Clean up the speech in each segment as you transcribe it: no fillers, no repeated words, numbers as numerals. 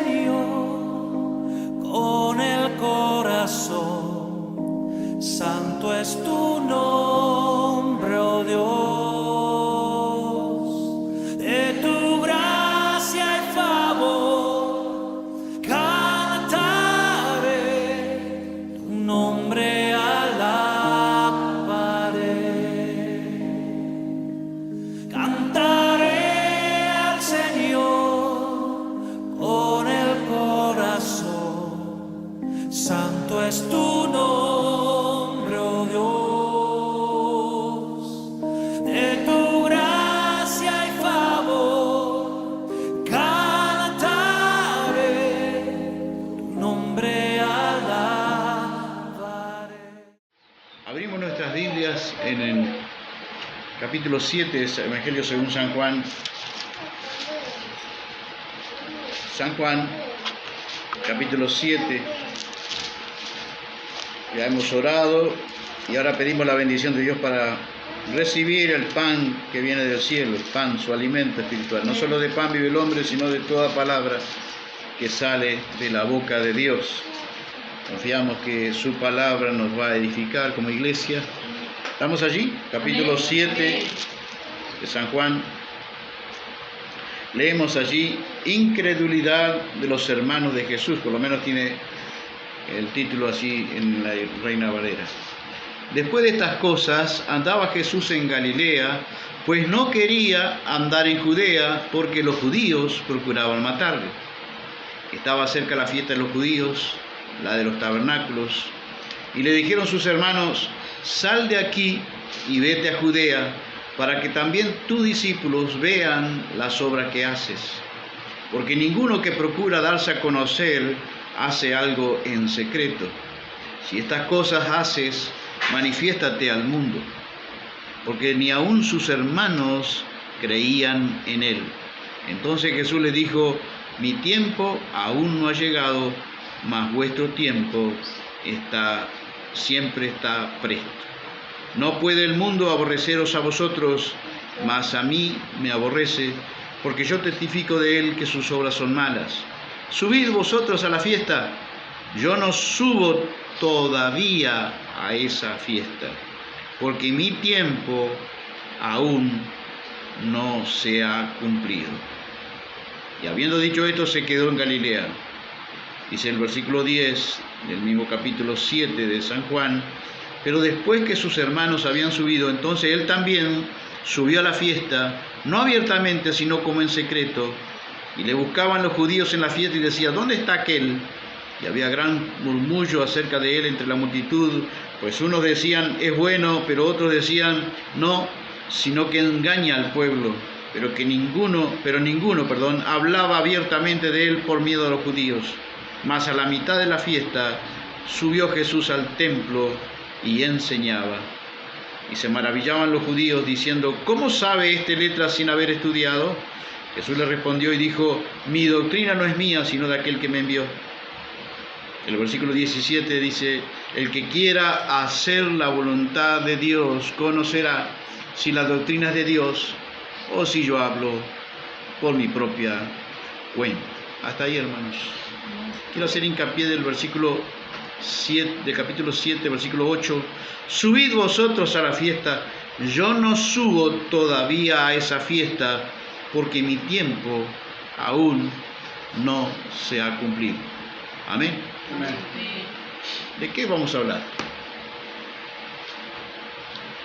Señor con el corazón. Santo es tu nombre, oh Dios. De tu gracia y favor cantaré, tu nombre alabaré. Cantaré al Señor con el corazón. Santo es tu nombre, oh Dios. De tu gracia y favor cantaré, tu nombre alabaré. Abrimos nuestras Biblias en el capítulo 7 del Evangelio según San Juan. San Juan, capítulo 7. Ya hemos orado y ahora pedimos la bendición de Dios para recibir el pan que viene del cielo, el pan, su alimento espiritual. No solo de pan vive el hombre, sino de toda palabra que sale de la boca de Dios. Confiamos que su palabra nos va a edificar como iglesia. Estamos allí, capítulo 7 de San Juan. Leemos allí incredulidad de los hermanos de Jesús, por lo menos tiene el título así en la Reina Valera. Después de estas cosas andaba Jesús en Galilea, pues no quería andar en Judea porque los judíos procuraban matarle. Estaba cerca la fiesta de los judíos, la de los tabernáculos, y le dijeron sus hermanos: sal de aquí y vete a Judea, para que también tus discípulos vean las obras que haces. Porque ninguno que procura darse a conocer hace algo en secreto. Si estas cosas haces, manifiéstate al mundo. Porque ni aun sus hermanos creían en él. Entonces Jesús les dijo: mi tiempo aún no ha llegado, mas vuestro tiempo siempre está presto. No puede el mundo aborreceros a vosotros, mas a mí me aborrece, porque yo testifico de él que sus obras son malas. Subid vosotros a la fiesta. Yo no subo todavía a esa fiesta, porque mi tiempo aún no se ha cumplido. Y habiendo dicho esto, se quedó en Galilea. Dice el versículo 10 del mismo capítulo 7 de San Juan: pero después que sus hermanos habían subido, entonces él también subió a la fiesta, no abiertamente, sino como en secreto. Y le buscaban los judíos en la fiesta y decían: ¿dónde está aquel? Y había gran murmullo acerca de él entre la multitud, pues unos decían: es bueno, pero otros decían: no, sino que engaña al pueblo. Pero ninguno, hablaba abiertamente de él por miedo a los judíos. Mas a la mitad de la fiesta subió Jesús al templo y enseñaba. Y se maravillaban los judíos diciendo: ¿cómo sabe este letras sin haber estudiado? Jesús le respondió y dijo: mi doctrina no es mía, sino de aquel que me envió. El versículo 17 dice: el que quiera hacer la voluntad de Dios conocerá si la doctrina es de Dios o si yo hablo por mi propia cuenta. Hasta ahí, hermanos. Quiero hacer hincapié del versículo 7, del capítulo 7, versículo 8. Subid vosotros a la fiesta. Yo no subo todavía a esa fiesta, porque mi tiempo aún no se ha cumplido. Amén. Amén. ¿De qué vamos a hablar?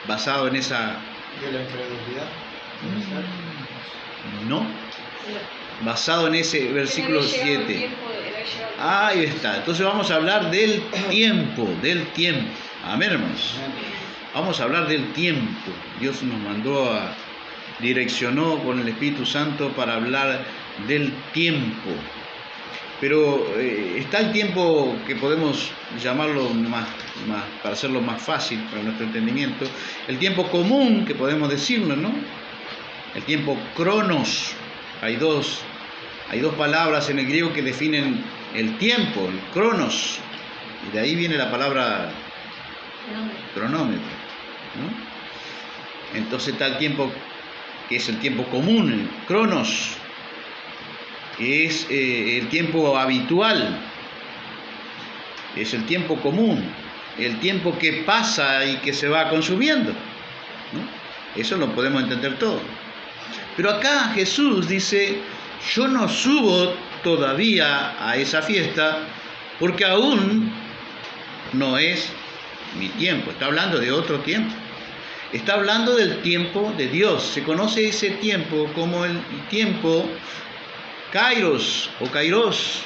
Basado en esa... ¿De la incredulidad? No. Basado en ese versículo 7. Ahí está. Entonces vamos a hablar del tiempo, Amén, hermanos. Vamos a hablar del tiempo. Dios nos direccionó con el Espíritu Santo para hablar del tiempo. Pero está el tiempo que podemos llamarlo para hacerlo más fácil para nuestro entendimiento, el tiempo común, que podemos decirlo, ¿no? El tiempo cronos. Hay dos palabras en el griego que definen el tiempo, el cronos, y de ahí viene la palabra cronómetro, ¿no? Entonces está el tiempo que es el tiempo común, el cronos, que es el tiempo habitual, es el tiempo común, el tiempo que pasa y que se va consumiendo, ¿no? Eso lo podemos entender todo. Pero acá Jesús dice, yo no subo todavía a esa fiesta porque aún no es mi tiempo. Está hablando de otro tiempo. Está hablando del tiempo de Dios. Se conoce ese tiempo como el tiempo kairos o kairos.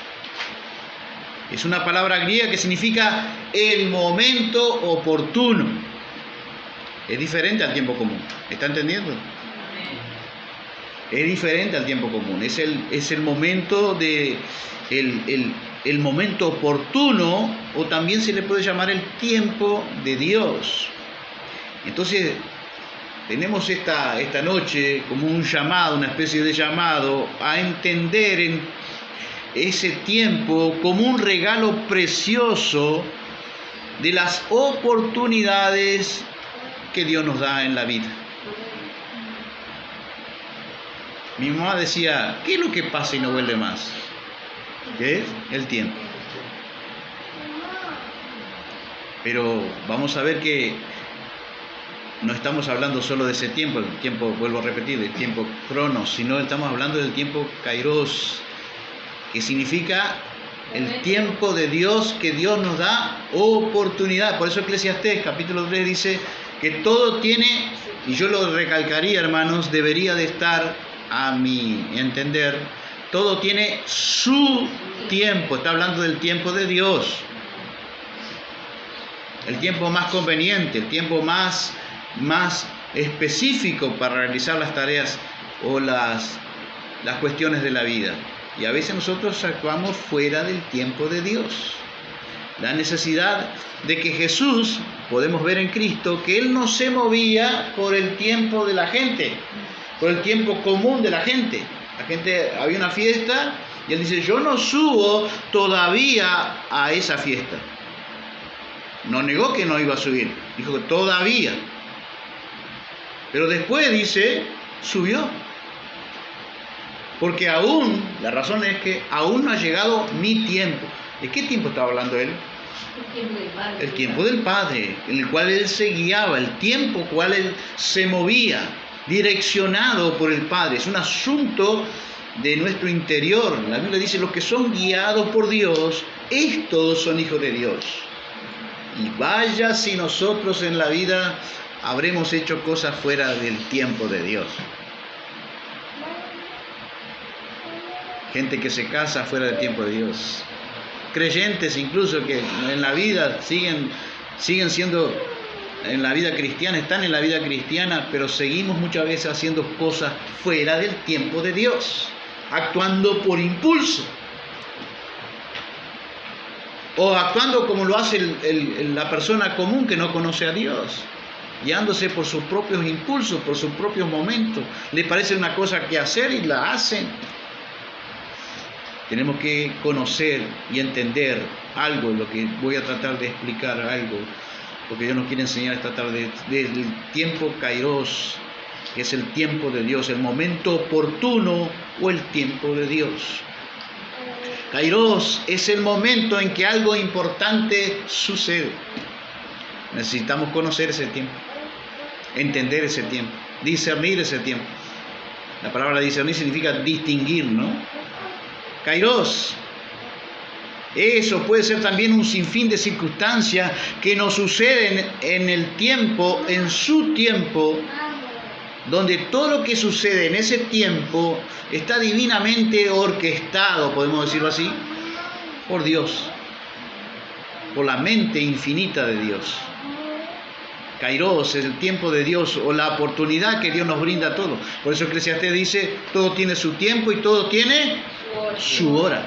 Es una palabra griega que significa el momento oportuno. Es diferente al tiempo común. ¿Está entendiendo? Es diferente al tiempo común. Es el momento de el momento oportuno, o también se le puede llamar el tiempo de Dios. Entonces, tenemos esta noche como un llamado, una especie de llamado a entender en ese tiempo como un regalo precioso de las oportunidades que Dios nos da en la vida. Mi mamá decía, ¿qué es lo que pasa y no vuelve más? ¿Qué es? El tiempo. Pero vamos a ver que no estamos hablando solo de ese tiempo, el tiempo, vuelvo a repetir, el tiempo cronos, sino estamos hablando del tiempo kairos, que significa el tiempo de Dios, que Dios nos da oportunidad. Por eso Eclesiastés capítulo 3 dice que todo tiene, y yo lo recalcaría, hermanos, debería de estar a mi entender, todo tiene su tiempo. Está hablando del tiempo de Dios, el tiempo más conveniente, el tiempo más específico para realizar las tareas o las cuestiones de la vida. Y a veces nosotros actuamos fuera del tiempo de Dios. La necesidad de que Jesús, podemos ver en Cristo, que Él no se movía por el tiempo de la gente, por el tiempo común de la gente. La gente, había una fiesta y Él dice, yo no subo todavía a esa fiesta. No negó que no iba a subir, dijo que todavía. Pero después dice, subió. Porque aún, la razón es que aún no ha llegado mi tiempo. ¿De qué tiempo estaba hablando Él? El tiempo del Padre, en el cual Él se guiaba, el tiempo en el cual Él se movía, direccionado por el Padre. Es un asunto de nuestro interior. La Biblia dice, los que son guiados por Dios, estos son hijos de Dios. Y vaya si nosotros en la vida habremos hecho cosas fuera del tiempo de Dios. Gente que se casa fuera del tiempo de Dios. Creyentes incluso que en la vida siguen siendo, en la vida cristiana, están en la vida cristiana, pero seguimos muchas veces haciendo cosas fuera del tiempo de Dios, actuando por impulso. O actuando como lo hace la persona común que no conoce a Dios, guiándose por sus propios impulsos, por sus propios momentos. Le parece una cosa que hacer y la hacen. Tenemos que conocer y entender algo, lo que voy a tratar de explicar algo, porque Dios nos quiere enseñar esta tarde del tiempo kairos, que es el tiempo de Dios, el momento oportuno o el tiempo de Dios. Kairos es el momento en que algo importante sucede. Necesitamos conocer ese tiempo, entender ese tiempo, discernir ese tiempo. La palabra discernir significa distinguir, ¿no? Kairos, eso puede ser también un sinfín de circunstancias que nos suceden en el tiempo, en su tiempo, donde todo lo que sucede en ese tiempo está divinamente orquestado, podemos decirlo así, por Dios, por la mente infinita de Dios. Kairos es el tiempo de Dios o la oportunidad que Dios nos brinda a todos. Por eso Eclesiastés dice, todo tiene su tiempo y todo tiene su hora.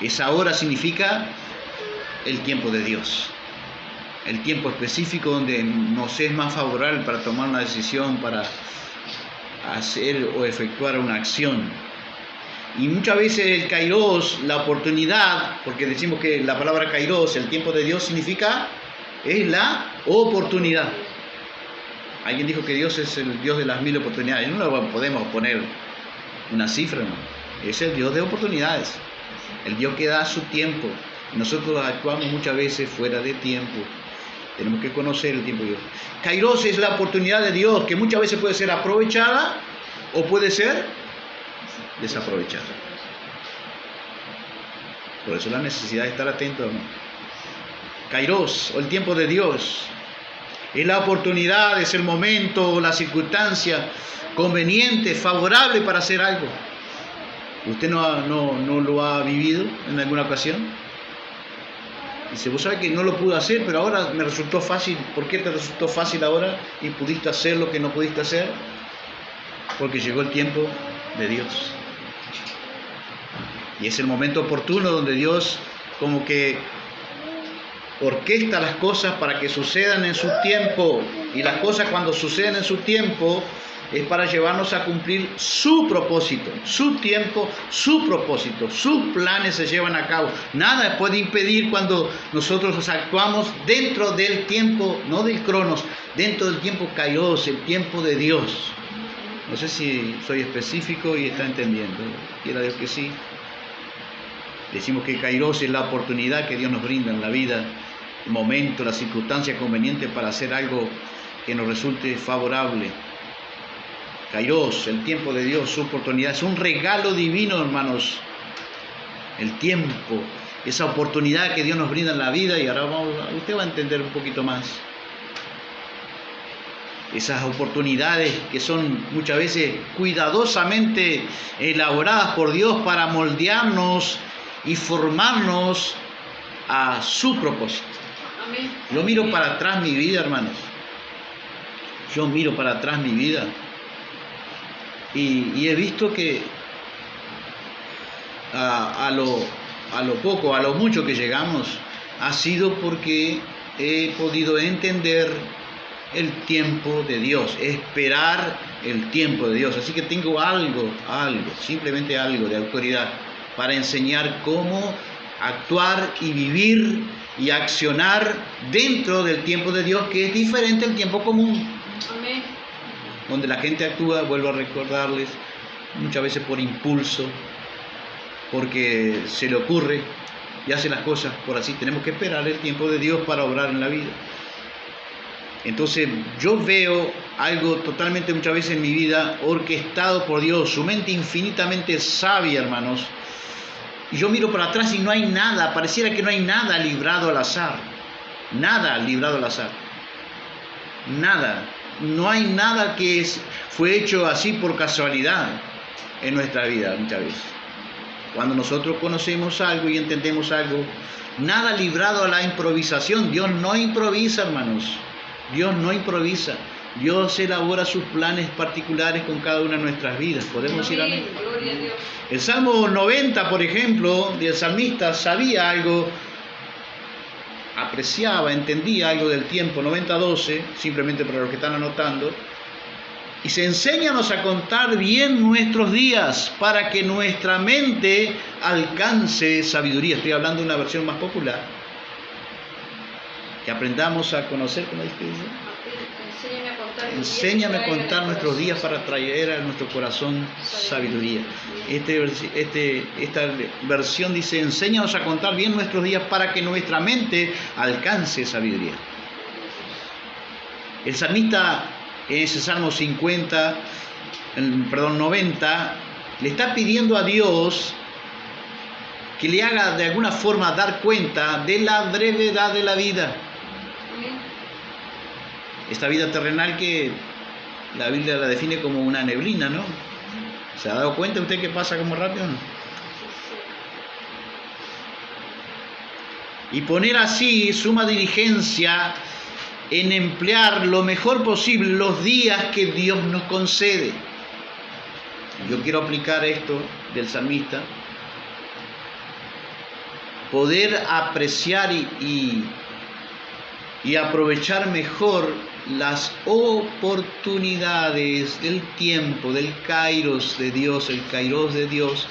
Esa hora significa el tiempo de Dios. El tiempo específico donde nos es más favorable para tomar una decisión, para hacer o efectuar una acción. Y muchas veces el kairos, la oportunidad, porque decimos que la palabra kairos, el tiempo de Dios, significa, es la oportunidad. Alguien dijo que Dios es el Dios de las 1000 oportunidades. No lo podemos poner una cifra, ¿no? Es el Dios de oportunidades. El Dios que da su tiempo. Nosotros actuamos muchas veces fuera de tiempo. Tenemos que conocer el tiempo de Dios. Kairos es la oportunidad de Dios que muchas veces puede ser aprovechada o puede ser desaprovechada. Por eso la necesidad de estar atento, ¿no? Kairos, o el tiempo de Dios, es la oportunidad, es el momento, la circunstancia conveniente, favorable para hacer algo. ¿Usted no lo ha vivido en alguna ocasión? Dice, vos sabés que no lo pude hacer, pero ahora me resultó fácil. ¿Por qué te resultó fácil ahora y pudiste hacer lo que no pudiste hacer? Porque llegó el tiempo de Dios. Y es el momento oportuno donde Dios como que orquesta las cosas para que sucedan en su tiempo. Y las cosas cuando suceden en su tiempo es para llevarnos a cumplir su propósito, su tiempo, su propósito. Sus planes se llevan a cabo. Nada puede impedir cuando nosotros actuamos dentro del tiempo, no del cronos, dentro del tiempo kairos, el tiempo de Dios. No sé si soy específico y está entendiendo. Quiera Dios que sí. Decimos que kairos es la oportunidad que Dios nos brinda en la vida, el momento, la circunstancia conveniente para hacer algo que nos resulte favorable. Kairos, el tiempo de Dios, su oportunidad, es un regalo divino, hermanos. El tiempo, esa oportunidad que Dios nos brinda en la vida, y ahora usted va a entender un poquito más. Esas oportunidades que son muchas veces cuidadosamente elaboradas por Dios para moldearnos y formarnos a su propósito. Amén. Yo miro para atrás mi vida, hermanos. Yo miro para atrás mi vida y he visto que a lo poco, a lo mucho que llegamos, ha sido porque he podido entender el tiempo de Dios, esperar el tiempo de Dios. Así que tengo algo, simplemente algo de autoridad para enseñar cómo actuar y vivir y accionar dentro del tiempo de Dios, que es diferente al tiempo común. Amén. Donde la gente actúa, vuelvo a recordarles, muchas veces por impulso, porque se le ocurre y hace las cosas por así. Tenemos que esperar el tiempo de Dios para obrar en la vida. Entonces yo veo algo totalmente muchas veces en mi vida orquestado por Dios, su mente infinitamente sabia, hermanos. Y yo miro para atrás y no hay nada, pareciera que no hay nada librado al azar. Nada librado al azar. Nada. No hay nada que fue hecho así por casualidad en nuestra vida muchas veces. Cuando nosotros conocemos algo y entendemos algo, nada librado a la improvisación. Dios no improvisa, hermanos. Dios no improvisa. Dios elabora sus planes particulares con cada una de nuestras vidas. ¿Podemos decir amén? Gloria a Dios. El Salmo 90, por ejemplo, el salmista sabía algo, apreciaba, entendía algo del tiempo, 90:12, simplemente para los que están anotando. Y se enséñanos a contar bien nuestros días para que nuestra mente alcance sabiduría. Estoy hablando de una versión más popular. Que aprendamos a conocer, ¿cómo dice? Enséñame a contar nuestros días para traer a nuestro corazón sabiduría. Esta versión dice, enséñanos a contar bien nuestros días para que nuestra mente alcance sabiduría. El salmista en ese Salmo 90, le está pidiendo a Dios que le haga de alguna forma dar cuenta de la brevedad de la vida. Esta vida terrenal que la Biblia la define como una neblina, ¿no? ¿Se ha dado cuenta usted que pasa como rápido, no? Y poner así suma diligencia en emplear lo mejor posible los días que Dios nos concede. Yo quiero aplicar esto del salmista, poder apreciar y aprovechar mejor las oportunidades del tiempo, del kairos de Dios, el kairos de Dios,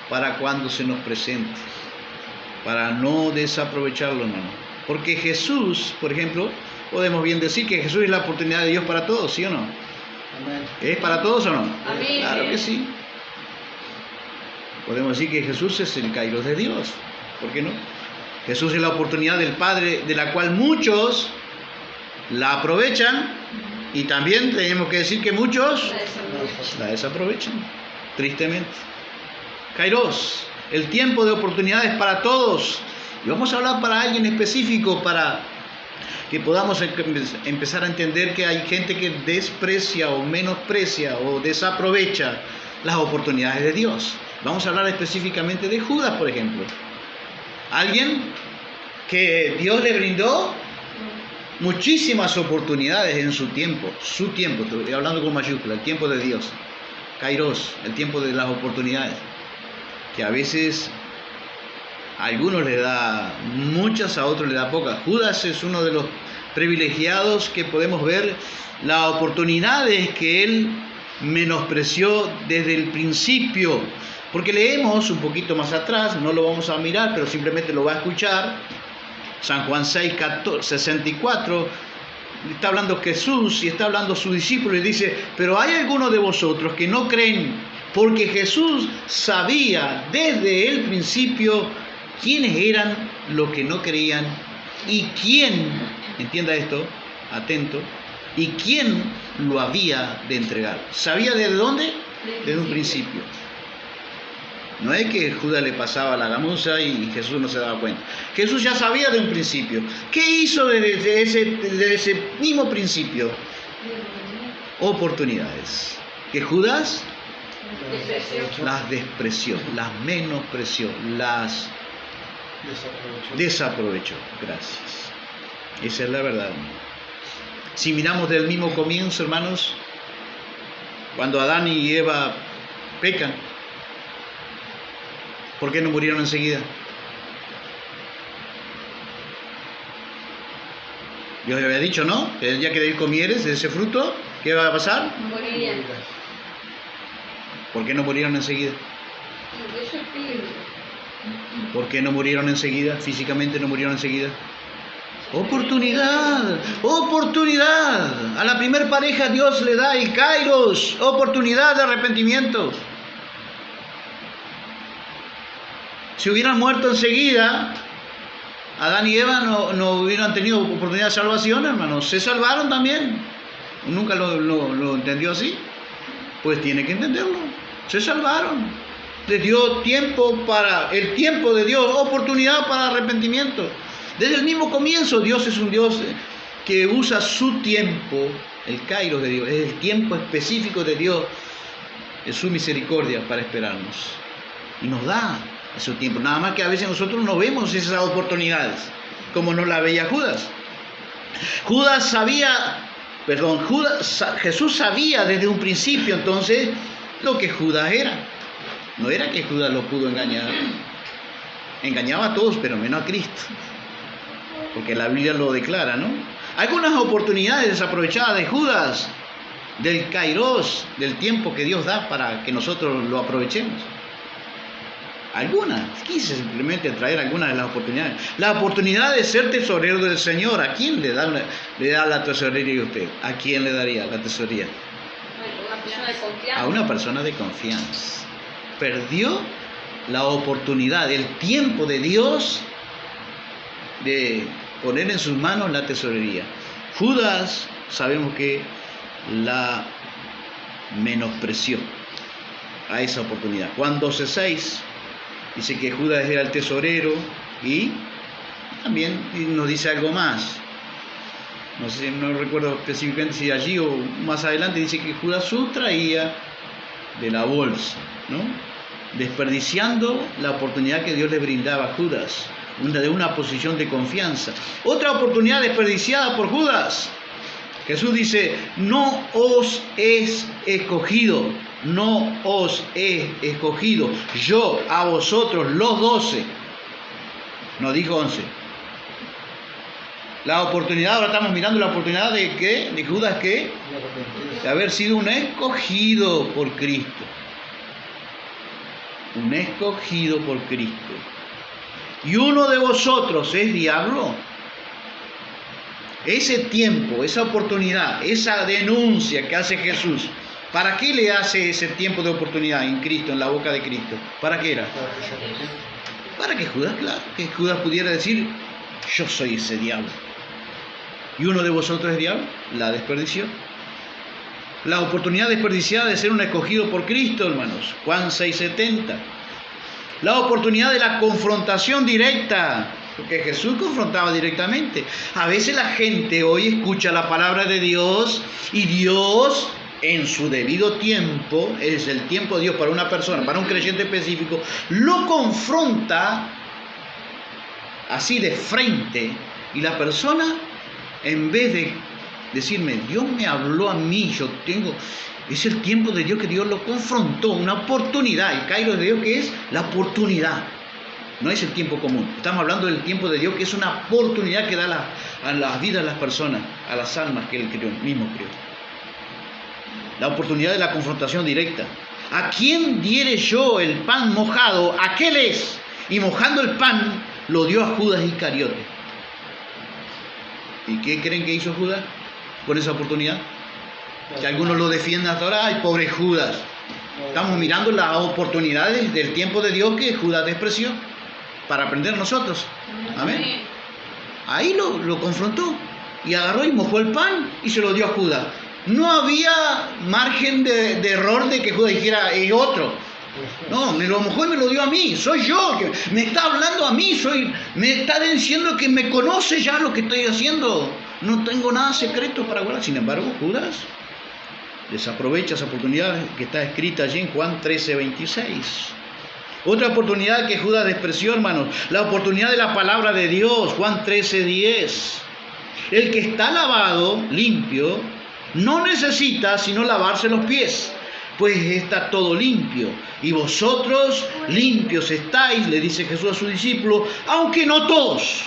para cuando se nos presente, para no desaprovecharlo, hermano. Porque Jesús, por ejemplo, podemos bien decir que Jesús es la oportunidad de Dios para todos, ¿sí o no? Amén. ¿Es para todos o no? Amén. Claro que sí. Podemos decir que Jesús es el Kairos de Dios. ¿Por qué no? Jesús es la oportunidad del Padre, de la cual muchos la aprovechan, y también tenemos que decir que muchos la desaprovechan, tristemente. Kairos, el tiempo de oportunidades para todos. Y vamos a hablar para alguien específico, para que podamos empezar a entender que hay gente que desprecia o menosprecia o desaprovecha las oportunidades de Dios. Vamos a hablar específicamente de Judas, por ejemplo. Alguien que Dios le brindó muchísimas oportunidades en su tiempo, estoy hablando con mayúscula, el tiempo de Dios, Kairos, el tiempo de las oportunidades, que a veces a algunos le da muchas, a otros le da pocas. Judas es uno de los privilegiados que podemos ver las oportunidades que él menospreció desde el principio, porque leemos un poquito más atrás, no lo vamos a mirar, pero simplemente lo va a escuchar. San Juan 6, 64, está hablando Jesús y está hablando su discípulo y dice: pero hay algunos de vosotros que no creen, porque Jesús sabía desde el principio quiénes eran los que no creían y quién, entienda esto, atento, y quién lo había de entregar. ¿Sabía desde dónde? Desde un principio. No es que Judas le pasaba la gamuza y Jesús no se daba cuenta. Jesús ya sabía de un principio. ¿Qué hizo desde ese mismo principio? Oportunidades. Que Judas las despreció, las menospreció, las desaprovechó. Gracias. Esa es la verdad. Si miramos del mismo comienzo, hermanos, cuando Adán y Eva pecan, ¿por qué no murieron enseguida? Dios le había dicho, ¿no? Que el día que de él comieres de ese fruto, ¿qué va a pasar? Morirían. ¿Por qué no murieron enseguida? ¿Por qué no murieron enseguida? Físicamente no murieron enseguida. Oportunidad, oportunidad. A la primer pareja Dios le da el Kairos, oportunidad de arrepentimiento. Si hubieran muerto enseguida, Adán y Eva no hubieran tenido oportunidad de salvación, hermanos. Se salvaron también. ¿Nunca lo entendió así? Pues tiene que entenderlo. Se salvaron. Les dio tiempo el tiempo de Dios, oportunidad para arrepentimiento. Desde el mismo comienzo, Dios es un Dios que usa su tiempo, el Kairos de Dios, es el tiempo específico de Dios, es su misericordia para esperarnos. Y nos da ese tiempo. Nada más que a veces nosotros no vemos esas oportunidades, como no la veía Judas. Jesús sabía desde un principio entonces lo que Judas era. No era que Judas lo pudo engañar. Engañaba a todos, pero menos a Cristo. Porque la Biblia lo declara, ¿no? Algunas oportunidades desaprovechadas de Judas, del Kairos, del tiempo que Dios da para que nosotros lo aprovechemos. Algunas, quise simplemente traer algunas de las oportunidades. La oportunidad de ser tesorero del Señor, ¿a quién le da la tesorería a usted? ¿A quién le daría la tesorería? Una persona de confianza. A una persona de confianza. Perdió la oportunidad, el tiempo de Dios de poner en sus manos la tesorería. Judas, sabemos que la menospreció a esa oportunidad. Juan 12:6 dice que Judas era el tesorero y también nos dice algo más. No recuerdo específicamente si allí o más adelante dice que Judas sustraía de la bolsa, ¿no? Desperdiciando la oportunidad que Dios le brindaba a Judas, de una posición de confianza. Otra oportunidad desperdiciada por Judas. Jesús dice: no os he escogido, no os he escogido yo a vosotros los 12. No dijo 11. La oportunidad, ahora estamos mirando la oportunidad de ¿qué? De Judas, ¿qué? De haber sido un escogido por Cristo. Un escogido por Cristo. ¿Y uno de vosotros es diablo? ese tiempo, esa oportunidad, esa denuncia que hace Jesús, ¿para qué le hace ese tiempo de oportunidad en Cristo, en la boca de Cristo? ¿Para qué era? Para que Judas, claro, que Judas pudiera decir, yo soy ese diablo. ¿Y uno de vosotros es diablo? La desperdició. La oportunidad desperdiciada de ser un escogido por Cristo, hermanos. Juan 6:70. La oportunidad de la confrontación directa, porque Jesús confrontaba directamente. A veces la gente hoy escucha la palabra de Dios y Dios, en su debido tiempo, es el tiempo de Dios para una persona, para un creyente específico, lo confronta así de frente, y la persona, en vez de decirme, Dios me habló a mí, es el tiempo de Dios que Dios lo confrontó, una oportunidad. El Kairos de Dios, que es la oportunidad, no es el tiempo común. Estamos hablando del tiempo de Dios, que es una oportunidad que da a la vida de las personas, a las almas que Él creó, mismo creó. La oportunidad de la confrontación directa. ¿A quién diere yo el pan mojado? Aquel es. Y mojando el pan, lo dio a Judas Iscariote. ¿Y qué creen que hizo Judas con esa oportunidad? Que algunos lo defienden hasta ahora. ¡Ay, pobre Judas! Estamos mirando las oportunidades del tiempo de Dios que Judas despreció para aprender nosotros. Amén. Ahí lo confrontó y agarró y mojó el pan y se lo dio a Judas. No había margen de error de que Judas dijera, es otro. No, me lo mojó y me lo dio a mí. Soy yo, que me está hablando a mí. Me está diciendo que me conoce ya lo que estoy haciendo. No tengo nada secreto para guardar. Sin embargo, Judas desaprovecha esa oportunidad que está escrita allí en Juan 13:26. Otra oportunidad que Judas despreció, hermanos, la oportunidad de la palabra de Dios, Juan 13:10. El que está lavado, limpio, no necesita sino lavarse los pies, pues está todo limpio. Y vosotros limpios estáis, le dice Jesús a sus discípulos, aunque no todos.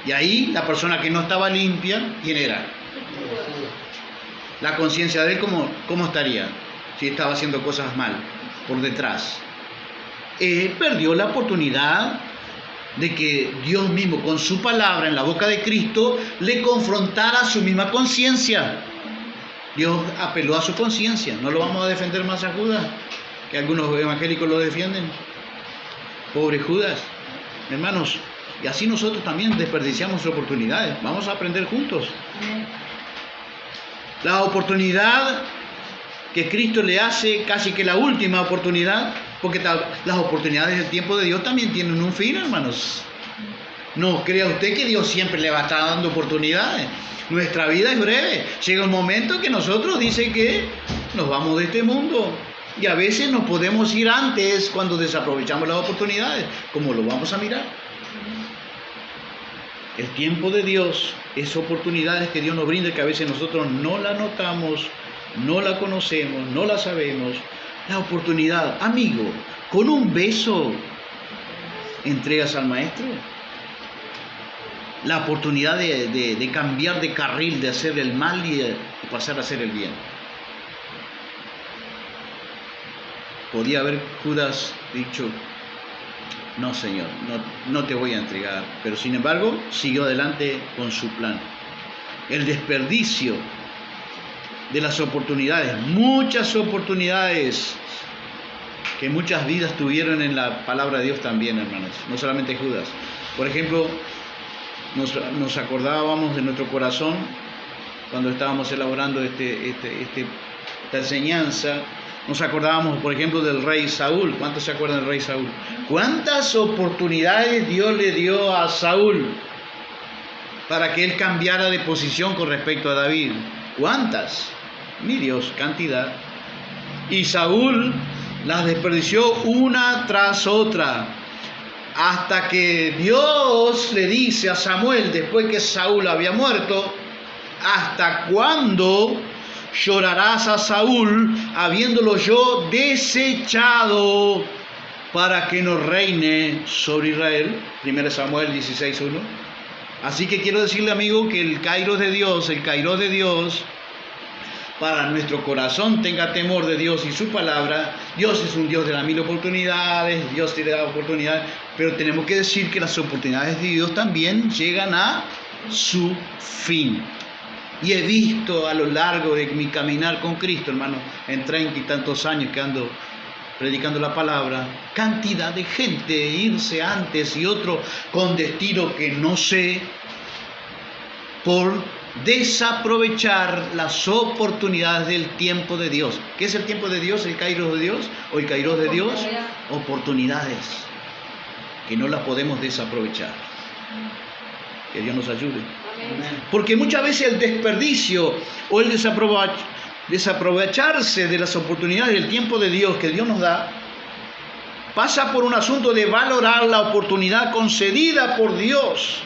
Y ahí la persona que no estaba limpia, ¿quién era? La conciencia de él, ¿cómo estaría? Si estaba haciendo cosas mal, por detrás. Él perdió la oportunidad de que Dios mismo, con su palabra en la boca de Cristo, le confrontara a su misma conciencia. Dios apeló a su conciencia. No lo vamos a defender más a Judas, que algunos evangélicos lo defienden. Pobre Judas. Hermanos, y así nosotros también desperdiciamos oportunidades. Vamos a aprender juntos. La oportunidad que Cristo le hace, casi que la última oportunidad, porque las oportunidades del tiempo de Dios también tienen un fin, hermanos. No crea usted que Dios siempre le va a estar dando oportunidades. Nuestra vida es breve. Llega un momento que nosotros dice que nos vamos de este mundo. Y a veces nos podemos ir antes cuando desaprovechamos las oportunidades. ¿Cómo lo vamos a mirar? El tiempo de Dios es oportunidades que Dios nos brinda, que a veces nosotros no la notamos, no la conocemos, no la sabemos. La oportunidad, amigo, con un beso entregas al maestro. La oportunidad de cambiar de carril, de hacer el mal y pasar a hacer el bien. Podía haber Judas dicho, no Señor, no te voy a entregar, pero sin embargo siguió adelante con su plan. El desperdicio de las oportunidades, muchas oportunidades que muchas vidas tuvieron en la palabra de Dios también, hermanos, no solamente Judas. Por ejemplo, nos acordábamos de nuestro corazón cuando estábamos elaborando esta enseñanza. Nos acordábamos, por ejemplo, del rey Saúl. ¿Cuántos se acuerdan del rey Saúl? ¿Cuántas oportunidades Dios le dio a Saúl para que él cambiara de posición con respecto a David? ¿Cuántas? Mi Dios, cantidad. Y Saúl las desperdició una tras otra, hasta que Dios le dice a Samuel, después que Saúl había muerto, ¿hasta cuándo llorarás a Saúl, habiéndolo yo desechado, para que no reine sobre Israel? 1 Samuel 16:1. Así que quiero decirle, amigo, que el Kairos de Dios, para nuestro corazón tenga temor de Dios y su palabra. Dios es un Dios de las 1000 oportunidades, Dios te da oportunidades, pero tenemos que decir que las oportunidades de Dios también llegan a su fin. Y he visto a lo largo de mi caminar con Cristo, hermano, en 30 y tantos años que ando predicando la palabra, cantidad de gente irse antes y otro con destino que no sé, por desaprovechar las oportunidades del tiempo de Dios. ¿Qué es el tiempo de Dios? ¿El kairos de Dios? ¿O el kairos de Dios? Oportunidades que no las podemos desaprovechar. Que Dios nos ayude. Porque muchas veces el desperdicio o el desaprovecharse de las oportunidades del tiempo de Dios que Dios nos da, pasa por un asunto de valorar la oportunidad concedida por Dios.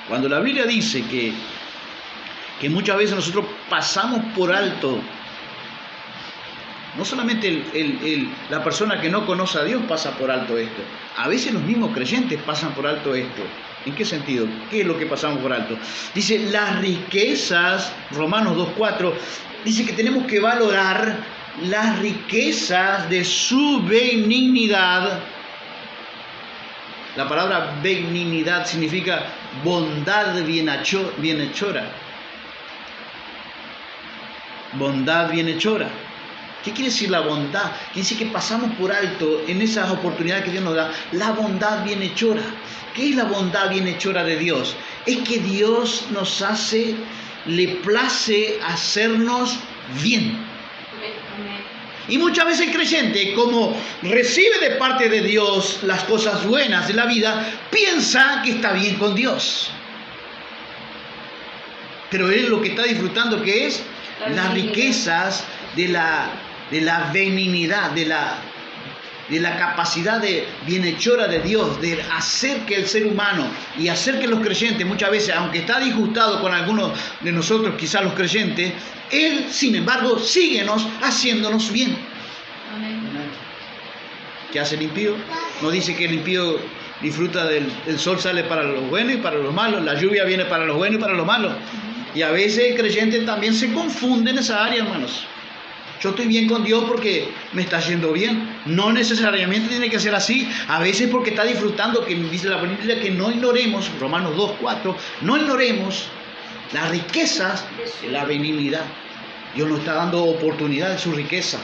Cuando la Biblia dice que muchas veces nosotros pasamos por alto, no solamente la persona que no conoce a Dios pasa por alto esto, a veces los mismos creyentes pasan por alto esto. ¿En qué sentido? ¿Qué es lo que pasamos por alto? Dice, las riquezas, Romanos 2:4, dice que tenemos que valorar las riquezas de su benignidad. La palabra benignidad significa bondad bienhechora. Bondad bienhechora. ¿Qué quiere decir la bondad? Quiere decir que pasamos por alto en esas oportunidades que Dios nos da la bondad bienhechora. ¿Qué es la bondad bienhechora de Dios? Es que Dios nos hace, le place hacernos bien. Y muchas veces el creyente, como recibe de parte de Dios las cosas buenas de la vida, piensa que está bien con Dios. Pero él lo que está disfrutando, ¿qué es? Las riquezas de la benignidad, de la capacidad de bienhechora de Dios, de hacer que el ser humano y hacer que los creyentes, muchas veces, aunque está disgustado con algunos de nosotros, quizás los creyentes, Él, sin embargo, síguenos haciéndonos bien. Amén. ¿Qué hace el impío? No dice que el impío disfruta el sol sale para los buenos y para los malos, la lluvia viene para los buenos y para los malos. Y a veces el creyente también se confunde en esa área, hermanos. Yo estoy bien con Dios porque me está yendo bien. No necesariamente tiene que ser así. A veces porque está disfrutando, que dice la Biblia que no ignoremos, Romanos 2:4, no ignoremos las riquezas de la benignidad. Dios nos está dando oportunidad de su riqueza.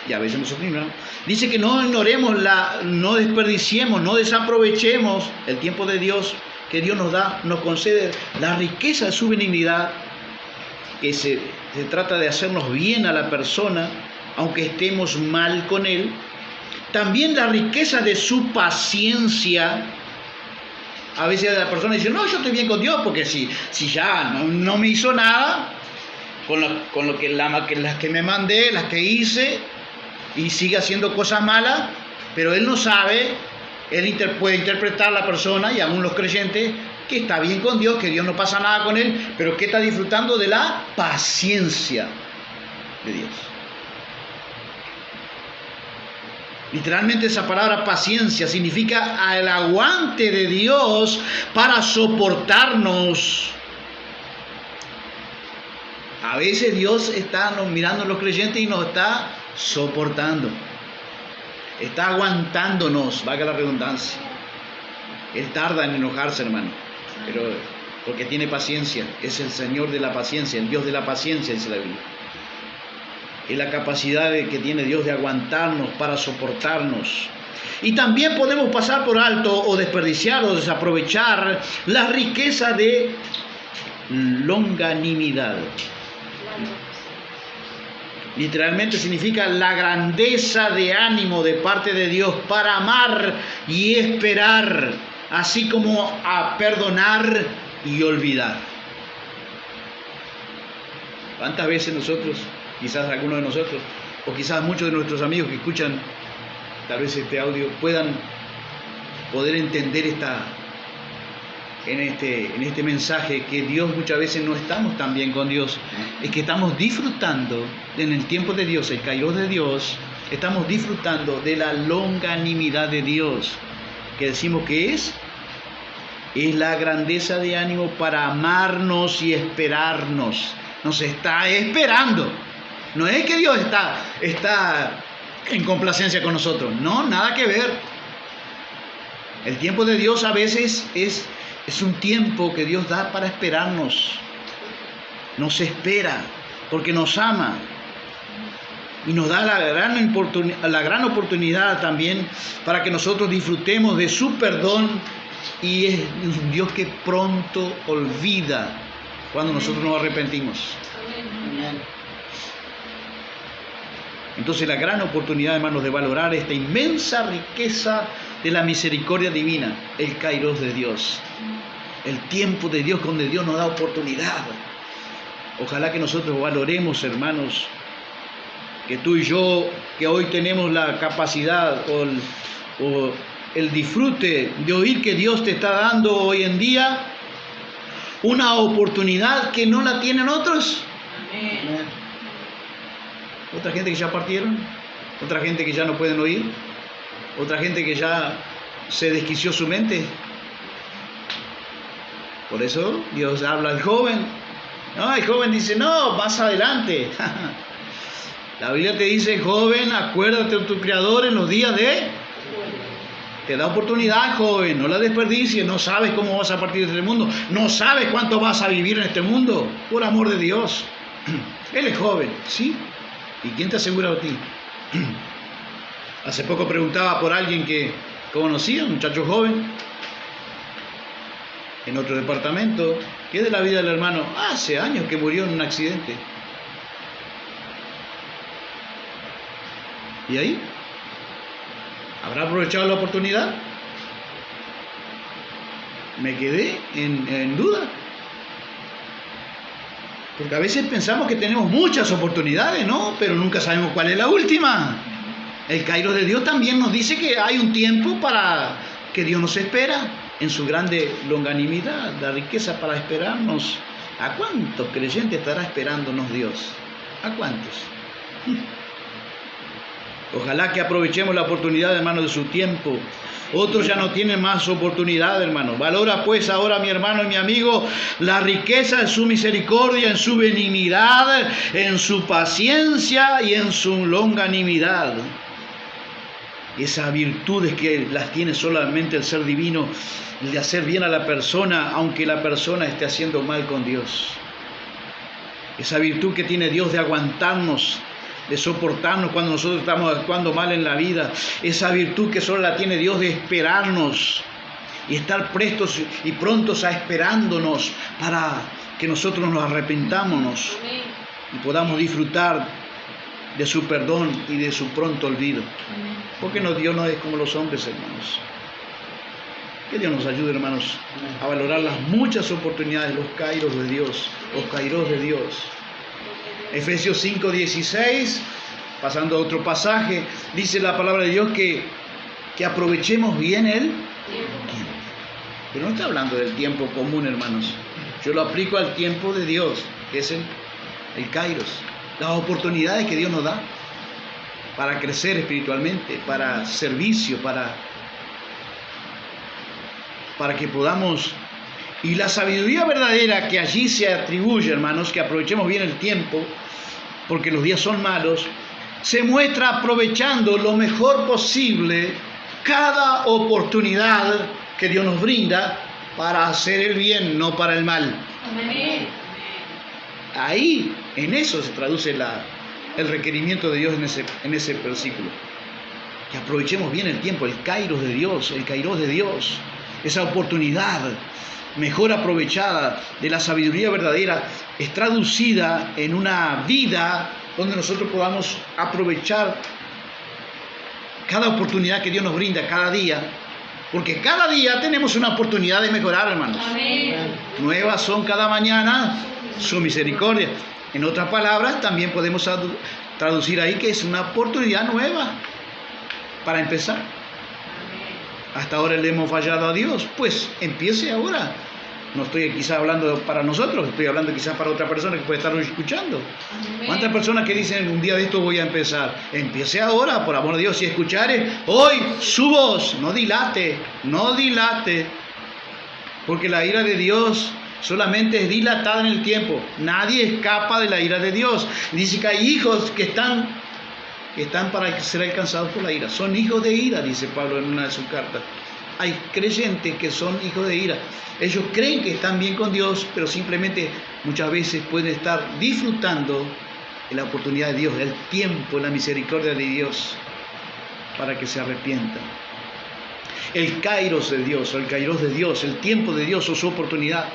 Y a veces nosotros ignoramos. Dice que no ignoremos, no desperdiciemos, no desaprovechemos el tiempo de Dios que Dios nos da, nos concede la riqueza de su benignidad, que se trata de hacernos bien a la persona, aunque estemos mal con él. También la riqueza de su paciencia. A veces la persona dice, no, yo estoy bien con Dios, porque si ya no me hizo nada, con lo que las que me mandé, las que hice, y sigue haciendo cosas malas, pero él no sabe, él puede interpretar a la persona, y aún los creyentes, que está bien con Dios, que Dios no pasa nada con él, pero que está disfrutando de la paciencia de Dios. Literalmente esa palabra paciencia significa el aguante de Dios para soportarnos. A veces Dios está mirando a los creyentes y nos está soportando. Está aguantándonos, valga la redundancia. Él tarda en enojarse, hermano, pero porque tiene paciencia. Es el Señor de la paciencia, el Dios de la paciencia, dice la Biblia. Es la capacidad que tiene Dios de aguantarnos para soportarnos. Y también podemos pasar por alto o desperdiciar o desaprovechar la riqueza de longanimidad. Literalmente significa la grandeza de ánimo de parte de Dios para amar y esperar, así como a perdonar y olvidar. ¿Cuántas veces nosotros, quizás algunos de nosotros, o quizás muchos de nuestros amigos que escuchan tal vez este audio, puedan poder entender en este mensaje, que Dios muchas veces no estamos tan bien con Dios, es que estamos disfrutando en el tiempo de Dios, el kairos de Dios, estamos disfrutando de la longanimidad de Dios, que decimos que es es la grandeza de ánimo para amarnos y esperarnos. Nos está esperando. No es que Dios está en complacencia con nosotros. No, nada que ver. El tiempo de Dios a veces es un tiempo que Dios da para esperarnos. Nos espera porque nos ama. Y nos da la gran oportunidad también para que nosotros disfrutemos de su perdón. Y es un Dios que pronto olvida cuando nosotros nos arrepentimos. Entonces la gran oportunidad, hermanos, de valorar esta inmensa riqueza de la misericordia divina, el Kairos de Dios, el tiempo de Dios donde Dios nos da oportunidad. Ojalá que nosotros valoremos, hermanos, que tú y yo, que hoy tenemos la capacidad o el disfrute de oír que Dios te está dando hoy en día una oportunidad que no la tienen otros. Amén. Otra gente que ya partieron, otra gente que ya no pueden oír, otra gente que ya se desquició su mente. Por eso Dios habla al joven. No, el joven dice, no, más adelante. La Biblia te dice, joven, acuérdate de tu Creador en los días de... Te da oportunidad, joven, no la desperdicies, no sabes cómo vas a partir de este mundo, no sabes cuánto vas a vivir en este mundo, por amor de Dios. Él es joven, ¿sí? ¿Y quién te asegura a ti? Hace poco preguntaba por alguien que conocía, un muchacho joven, en otro departamento, ¿qué es de la vida del hermano? Hace años que murió en un accidente. ¿Y ahí? ¿Habrá aprovechado la oportunidad? Me quedé en duda. Porque a veces pensamos que tenemos muchas oportunidades, ¿no? Pero nunca sabemos cuál es la última. El Kairos de Dios también nos dice que hay un tiempo para que Dios nos espera en su grande longanimidad, la riqueza para esperarnos. ¿A cuántos creyentes estará esperándonos Dios? ¿A cuántos? Ojalá que aprovechemos la oportunidad, hermano, de su tiempo. Otros ya no tienen más oportunidad, hermano. Valora pues ahora, mi hermano y mi amigo, la riqueza de su misericordia, en su benignidad, en su paciencia y en su longanimidad. Esas virtudes que las tiene solamente el ser divino, el de hacer bien a la persona, aunque la persona esté haciendo mal con Dios. Esa virtud que tiene Dios de aguantarnos, de soportarnos cuando nosotros estamos actuando mal en la vida. Esa virtud que solo la tiene Dios de esperarnos y estar prestos y prontos a esperándonos para que nosotros nos arrepentamos y podamos disfrutar de su perdón y de su pronto olvido. Porque Dios no es como los hombres, hermanos. Que Dios nos ayude, hermanos, a valorar las muchas oportunidades, los Kairos de Dios, los Kairos de Dios. Efesios 5:16, pasando a otro pasaje, dice la palabra de Dios que aprovechemos bien el tiempo. Pero no está hablando del tiempo común, hermanos. Yo lo aplico al tiempo de Dios, que es el Kairos. Las oportunidades que Dios nos da para crecer espiritualmente, para servicio, para que podamos... Y la sabiduría verdadera que allí se atribuye, hermanos, que aprovechemos bien el tiempo, porque los días son malos, se muestra aprovechando lo mejor posible cada oportunidad que Dios nos brinda para hacer el bien, no para el mal. Amén. Ahí, en eso se traduce el requerimiento de Dios en ese versículo. Que aprovechemos bien el tiempo, el Kairos de Dios, el Kairos de Dios, esa oportunidad mejor aprovechada de la sabiduría verdadera, es traducida en una vida donde nosotros podamos aprovechar cada oportunidad que Dios nos brinda cada día, porque cada día tenemos una oportunidad de mejorar, hermanos. Amén. Nuevas son cada mañana su misericordia. En otras palabras, también podemos traducir ahí que es una oportunidad nueva para empezar. Hasta ahora le hemos fallado a Dios, pues empiece ahora. No estoy quizás hablando para nosotros, estoy hablando quizás para otra persona que puede estar escuchando. Amén. ¿Cuántas personas que dicen un día de esto voy a empezar? Empiece ahora, por amor de Dios. Si escuchare hoy su voz, no dilate, no dilate. porque la ira de Dios solamente es dilatada en el tiempo. Nadie escapa de la ira de Dios. Dice que hay hijos que están para ser alcanzados por la ira. Son hijos de ira, dice Pablo en una de sus cartas. Hay creyentes que son hijos de ira. Ellos creen que están bien con Dios, pero simplemente muchas veces pueden estar disfrutando de la oportunidad de Dios, del tiempo, la misericordia de Dios, para que se arrepientan. El kairos de Dios, o el kairos de Dios, el tiempo de Dios o su oportunidad,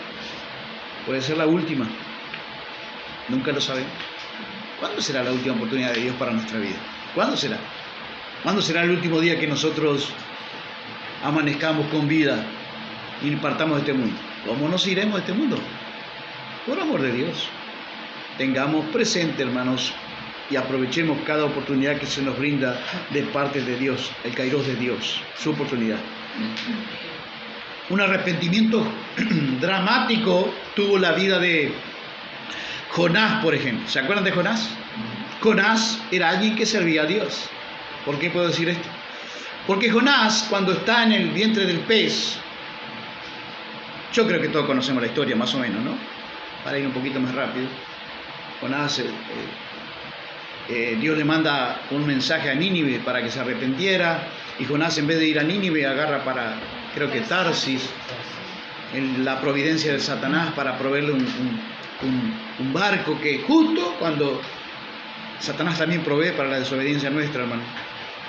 puede ser la última. Nunca lo sabemos. ¿Cuándo será la última oportunidad de Dios para nuestra vida? ¿Cuándo será? ¿Cuándo será el último día que nosotros amanezcamos con vida y partamos de este mundo? ¿Cómo nos iremos de este mundo? Por amor de Dios. Tengamos presente, hermanos, y aprovechemos cada oportunidad que se nos brinda de parte de Dios, el kairos de Dios, su oportunidad. Un arrepentimiento dramático tuvo la vida de Jonás, por ejemplo. ¿Se acuerdan de Jonás? Jonás era alguien que servía a Dios. ¿Por qué puedo decir esto? Porque Jonás, cuando está en el vientre del pez, yo creo que todos conocemos la historia más o menos, ¿no? Para ir un poquito más rápido. Jonás, Dios le manda un mensaje a Nínive para que se arrepintiera, y Jonás, en vez de ir a Nínive, agarra para, creo que Tarsis, en la providencia de Satanás, para proveerle un barco, que justo cuando Satanás también provee para la desobediencia nuestra, hermano.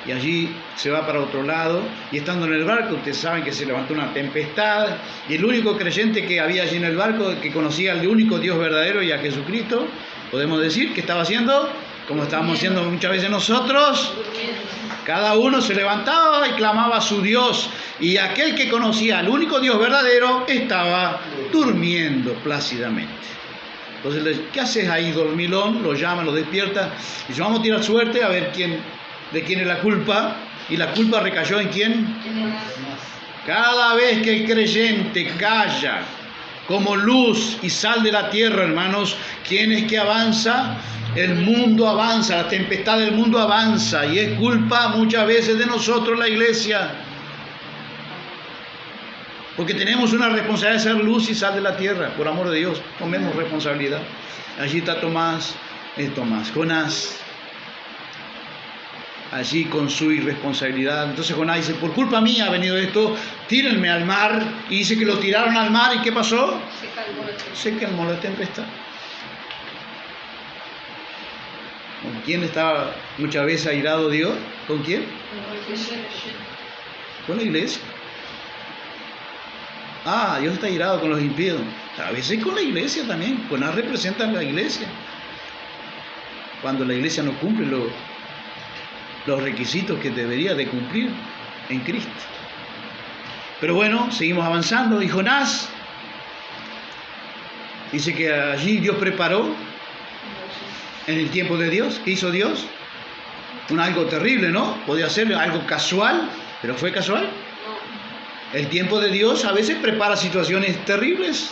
Y allí se va para otro lado, y estando en el barco, ustedes saben que se levantó una tempestad, y el único creyente que había allí en el barco, que conocía al único Dios verdadero y a Jesucristo, podemos decir que estaba haciendo, como estábamos haciendo muchas veces nosotros, cada uno se levantaba y clamaba a su Dios, y aquel que conocía al único Dios verdadero estaba durmiendo plácidamente. Entonces, ¿qué haces ahí, dormilón? Lo llama, lo despierta, y dice, vamos a tirar suerte a ver de quién es la culpa, y la culpa recayó en quién. Cada vez que el creyente calla como luz y sal de la tierra, hermanos, ¿quién es que avanza? El mundo avanza, la tempestad del mundo avanza, y es culpa muchas veces de nosotros, la iglesia, porque tenemos una responsabilidad de ser luz y sal de la tierra. Por amor de Dios, tomemos responsabilidad. Allí está Jonás, allí con su irresponsabilidad. Entonces Jonás dice, por culpa mía ha venido esto, tírenme al mar. Y dice que lo tiraron al mar, ¿y qué pasó? Se calmó la tempestad. ¿Con quién estaba muchas veces airado Dios? ¿Con quién? Con la iglesia. Dios está airado con los impíos. A veces con la iglesia también. Jonás representa a la iglesia. Cuando la iglesia no cumple los requisitos que debería de cumplir en Cristo. Pero bueno, seguimos avanzando. Y Jonás dice que allí Dios preparó, en el tiempo de Dios, ¿qué hizo Dios? Algo terrible, ¿no? Podía ser algo casual, pero ¿fue casual? El tiempo de Dios a veces prepara situaciones terribles.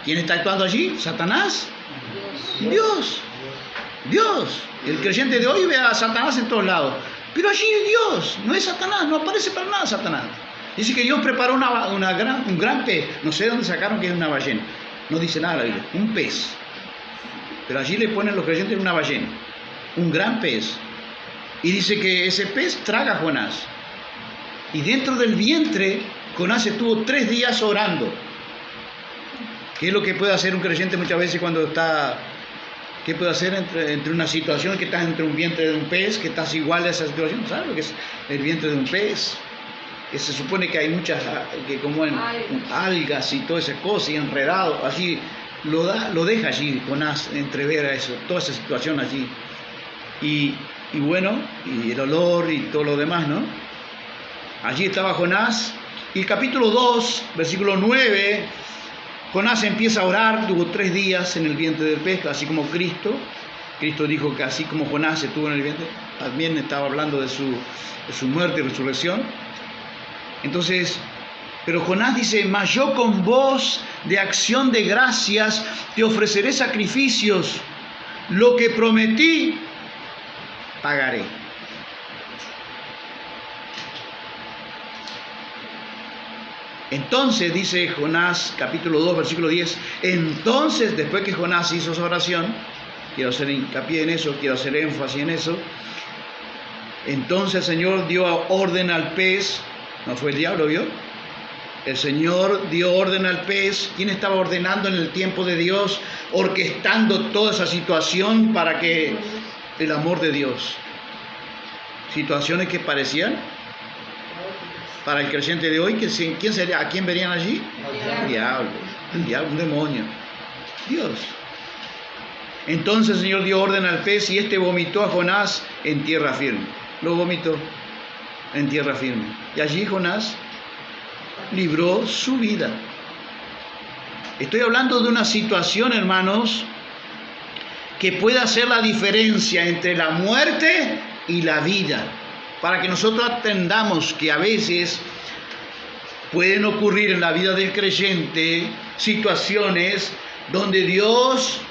¿Quién está actuando allí? ¿Satanás? Dios. El creyente de hoy ve a Satanás en todos lados, pero allí Dios, no es Satanás, no aparece para nada Satanás. Dice que Dios preparó un gran pez, no sé dónde sacaron que es una ballena, no dice nada la Biblia, un pez, pero allí le ponen los creyentes una ballena, un gran pez, y dice que ese pez traga a Jonás, y dentro del vientre Jonás estuvo 3 días orando. ¿Qué es lo que puede hacer un creyente muchas veces cuando está? ¿Qué puede hacer entre una situación que estás entre un vientre de un pez, que estás igual a esa situación? ¿Sabes lo que es el vientre de un pez? Que se supone que hay muchas, que como en algas y toda esa cosa, y enredado, allí lo deja allí, Jonás, entrever a eso, toda esa situación allí. Y bueno, y el olor y todo lo demás, ¿no? Allí estaba Jonás, y el capítulo 2, versículo 9, Jonás empieza a orar, tuvo 3 días en el vientre del pez, así como Cristo. Cristo dijo que así como Jonás estuvo en el vientre, también estaba hablando de su muerte y resurrección. Entonces, pero Jonás dice, mas yo con voz de acción de gracias te ofreceré sacrificios, lo que prometí, pagaré. Entonces, dice Jonás, capítulo 2, versículo 10, entonces, después que Jonás hizo esa oración, quiero hacer hincapié en eso, quiero hacer énfasis en eso, entonces el Señor dio orden al pez, no fue el diablo, ¿vio? El Señor dio orden al pez. ¿Quién estaba ordenando en el tiempo de Dios, orquestando toda esa situación para que el amor de Dios? Situaciones que parecían para el creyente de hoy, ¿quién sería? ¿A quién verían allí? El diablo, un demonio. Dios. Entonces el Señor dio orden al pez y este vomitó a Jonás en tierra firme. Lo vomitó en tierra firme. Y allí Jonás libró su vida. Estoy hablando de una situación, hermanos, que puede hacer la diferencia entre la muerte y la vida, para que nosotros atendamos que a veces pueden ocurrir en la vida del creyente situaciones donde Dios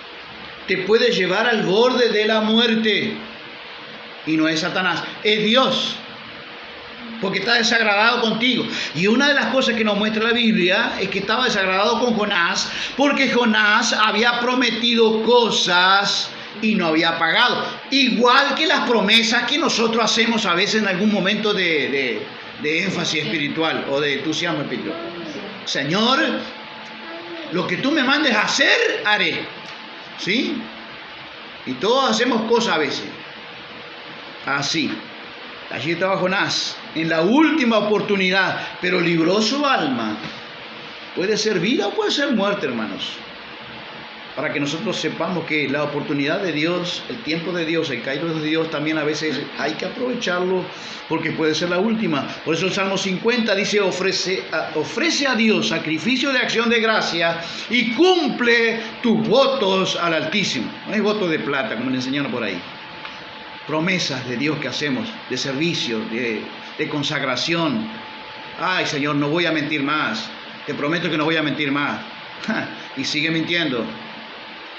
te puede llevar al borde de la muerte, y no es Satanás, es Dios, porque está desagradado contigo. Y una de las cosas que nos muestra la Biblia es que estaba desagradado con Jonás, porque Jonás había prometido cosas y no había pagado. Igual que las promesas que nosotros hacemos a veces en algún momento de énfasis espiritual o de entusiasmo espiritual. Señor, lo que tú me mandes a hacer, haré. ¿Sí? Y todos hacemos cosas a veces. Así. Allí estaba Jonás, en la última oportunidad, pero libró su alma. Puede ser vida o puede ser muerte, hermanos. Para que nosotros sepamos que la oportunidad de Dios, el tiempo de Dios, el kairos de Dios, también a veces hay que aprovecharlo porque puede ser la última. Por eso el Salmo 50 dice, ofrece a Dios sacrificio de acción de gracia y cumple tus votos al Altísimo. No es voto de plata, como le enseñaron por ahí. Promesas de Dios que hacemos, de servicio, de consagración. Ay, Señor, no voy a mentir más. Te prometo que no voy a mentir más. Y sigue mintiendo.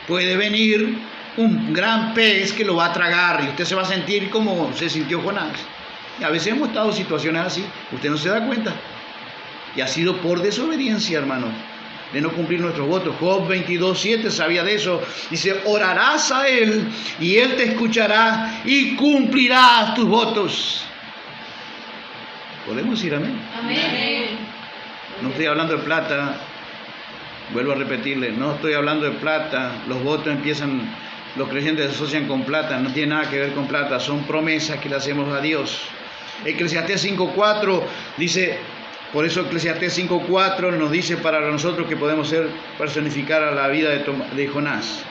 Puede venir un gran pez que lo va a tragar y usted se va a sentir como se sintió Jonás. Y a veces hemos estado en situaciones así. Usted no se da cuenta. Y ha sido por desobediencia, hermanos, de no cumplir nuestros votos. Job 22:7 sabía de eso. Dice, orarás a Él y Él te escuchará y cumplirás tus votos. ¿Podemos decir amén? Amén. No estoy hablando de plata. Vuelvo a repetirle, no estoy hablando de plata. Los votos los creyentes se asocian con plata. No tiene nada que ver con plata. Son promesas que le hacemos a Dios. Eclesiastés 5:4 dice... Por eso Eclesiastés 5:4 nos dice para nosotros que podemos personificar a la vida de Jonás.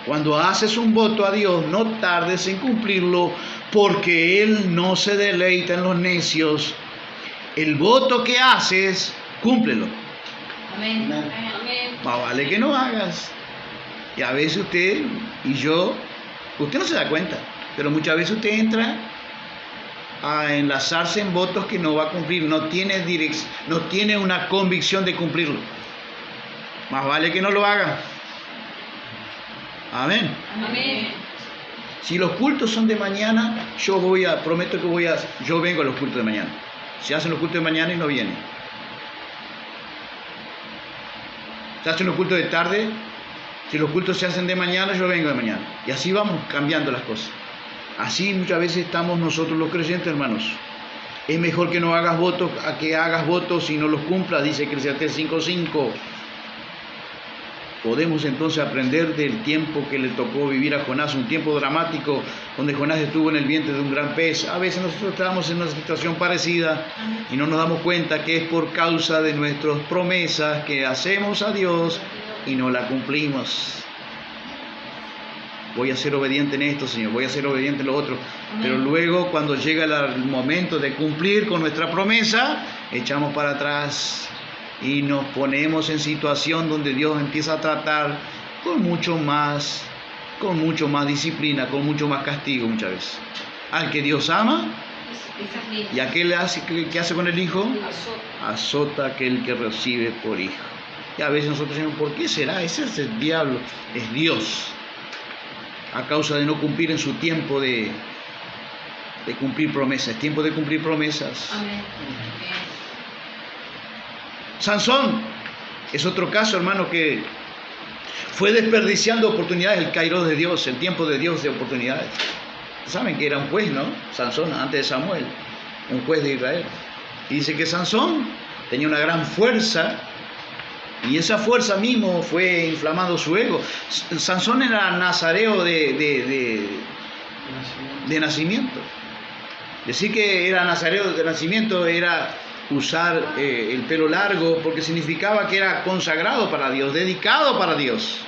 Cuando haces un voto a Dios, no tardes en cumplirlo, porque Él no se deleita en los necios. El voto que haces, cúmplelo. Amén. Amén. Más vale que no hagas. Y a veces usted y yo, usted no se da cuenta, pero muchas veces usted entra a enlazarse en votos que no va a cumplir, no tiene una convicción de cumplirlo. Más vale que no lo haga. Amén. Amén. Si los cultos son de mañana, yo vengo a los cultos de mañana. Se hacen los cultos de mañana y no viene. Se hacen los cultos de tarde, si los cultos se hacen de mañana, yo vengo de mañana. Y así vamos cambiando las cosas. Así muchas veces estamos nosotros los creyentes, hermanos. Es mejor que no hagas votos a que hagas votos y no los cumplas, dice Eclesiastés 5:5. Podemos entonces aprender del tiempo que le tocó vivir a Jonás, un tiempo dramático donde Jonás estuvo en el vientre de un gran pez. A veces nosotros estamos en una situación parecida y no nos damos cuenta que es por causa de nuestras promesas que hacemos a Dios y no la cumplimos. Voy a ser obediente en esto, Señor, voy a ser obediente en lo otro. Amén. Pero luego, cuando llega el momento de cumplir con nuestra promesa, echamos para atrás y nos ponemos en situación donde Dios empieza a tratar con mucho más disciplina, con mucho más castigo muchas veces. Al que Dios ama, ¿y a qué hace con el hijo? Azota a aquel que recibe por hijo. Y a veces nosotros decimos, ¿por qué será? Ese es el diablo, es Dios. A causa de no cumplir en su tiempo de cumplir promesas. Es tiempo de cumplir promesas. Amén. Sansón es otro caso, hermano, que fue desperdiciando oportunidades, el kairos de Dios, el tiempo de Dios de oportunidades. Saben que era un juez, ¿no? Sansón, antes de Samuel, un juez de Israel. Y dice que Sansón tenía una gran fuerza, y esa fuerza mismo fue inflamando su ego. Sansón era nazareo de nacimiento. Decir que era nazareo de nacimiento era usar el pelo largo, porque significaba que era consagrado para Dios, dedicado para Dios.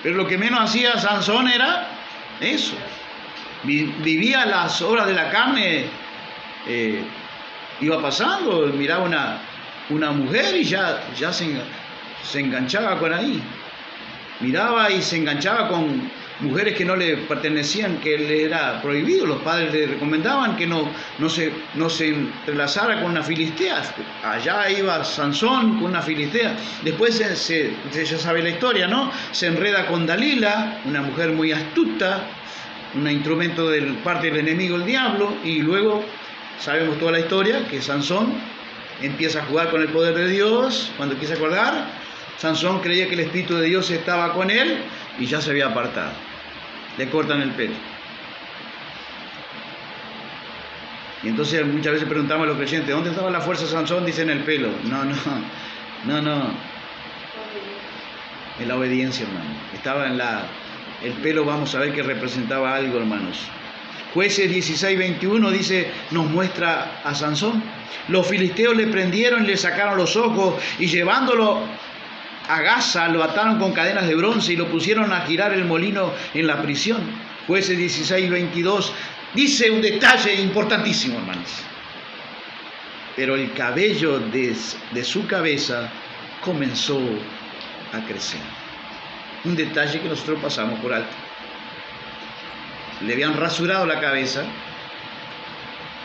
Pero lo que menos hacía Sansón era eso. Vivía las obras de la carne, iba pasando, miraba una mujer y ya se enganchaba con ahí. Miraba y se enganchaba con mujeres que no le pertenecían, que le era prohibido. Los padres le recomendaban que no se entrelazara con una filistea. Allá iba Sansón con una filistea. Después ya sabe la historia, ¿no? Se enreda con Dalila, una mujer muy astuta, un instrumento de parte del enemigo, el diablo, y luego sabemos toda la historia, que Sansón empieza a jugar con el poder de Dios. Cuando quiso acordar, Sansón creía que el Espíritu de Dios estaba con él y ya se había apartado. Le cortan el pelo. Y entonces muchas veces preguntamos a los creyentes, ¿dónde estaba la fuerza de Sansón? Dicen el pelo. No. En la obediencia, hermano. Estaba el pelo, vamos a ver que representaba algo, hermanos. Jueces 16:21 dice, nos muestra a Sansón. Los filisteos le prendieron y le sacaron los ojos, y llevándolo a Gaza lo ataron con cadenas de bronce y lo pusieron a girar el molino en la prisión. Jueces 16:22 dice un detalle importantísimo, hermanos. Pero el cabello de su cabeza comenzó a crecer. Un detalle que nosotros pasamos por alto. Le habían rasurado la cabeza,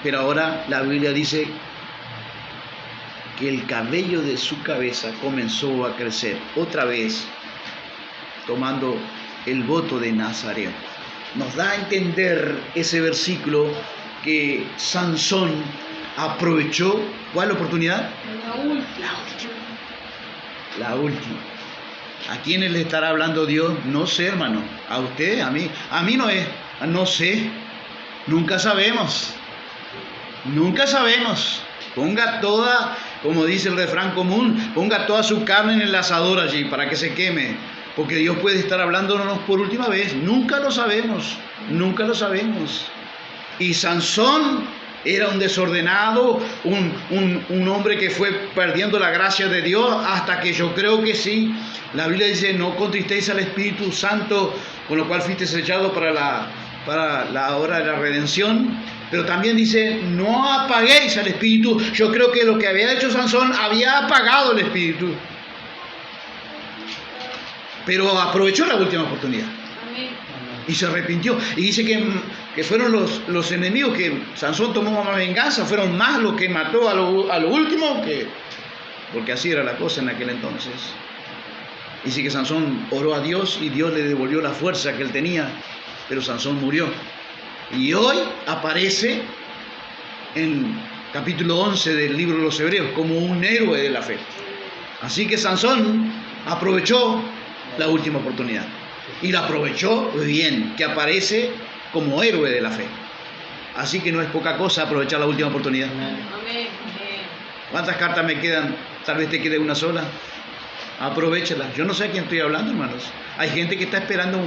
pero ahora la Biblia dice que el cabello de su cabeza comenzó a crecer, otra vez tomando el voto de Nazareo. Nos da a entender ese versículo que Sansón aprovechó. ¿Cuál oportunidad? La última. ¿A quiénes le estará hablando Dios? No sé, hermano. A usted, a mí. A mí no es. No sé. Nunca sabemos. Nunca sabemos. Ponga toda, como dice el refrán común, ponga toda su carne en el asador allí para que se queme. Porque Dios puede estar hablándonos por última vez. Nunca lo sabemos. Nunca lo sabemos. Y Sansón era un desordenado, un hombre que fue perdiendo la gracia de Dios, hasta que yo creo que sí. La Biblia dice, no contristéis al Espíritu Santo, con lo cual fuiste sellado para la hora de la redención. Pero también dice, no apaguéis al Espíritu. Yo creo que lo que había hecho Sansón había apagado el Espíritu. Pero aprovechó la última oportunidad. Y se arrepintió. Y dice que fueron los enemigos que Sansón tomó más venganza, fueron más los que mató a lo último, porque así era la cosa en aquel entonces. Dice que Sansón oró a Dios y Dios le devolvió la fuerza que él tenía, pero Sansón murió. Y hoy aparece en capítulo 11 del libro de los Hebreos como un héroe de la fe. Así que Sansón aprovechó la última oportunidad. Y la aprovechó bien, que aparece como héroe de la fe. Así que no es poca cosa aprovechar la última oportunidad. Amén. ¿Cuántas cartas me quedan? Tal vez te quede una sola. Aprovéchalas. Yo no sé a quién estoy hablando, hermanos. Hay gente que está esperando,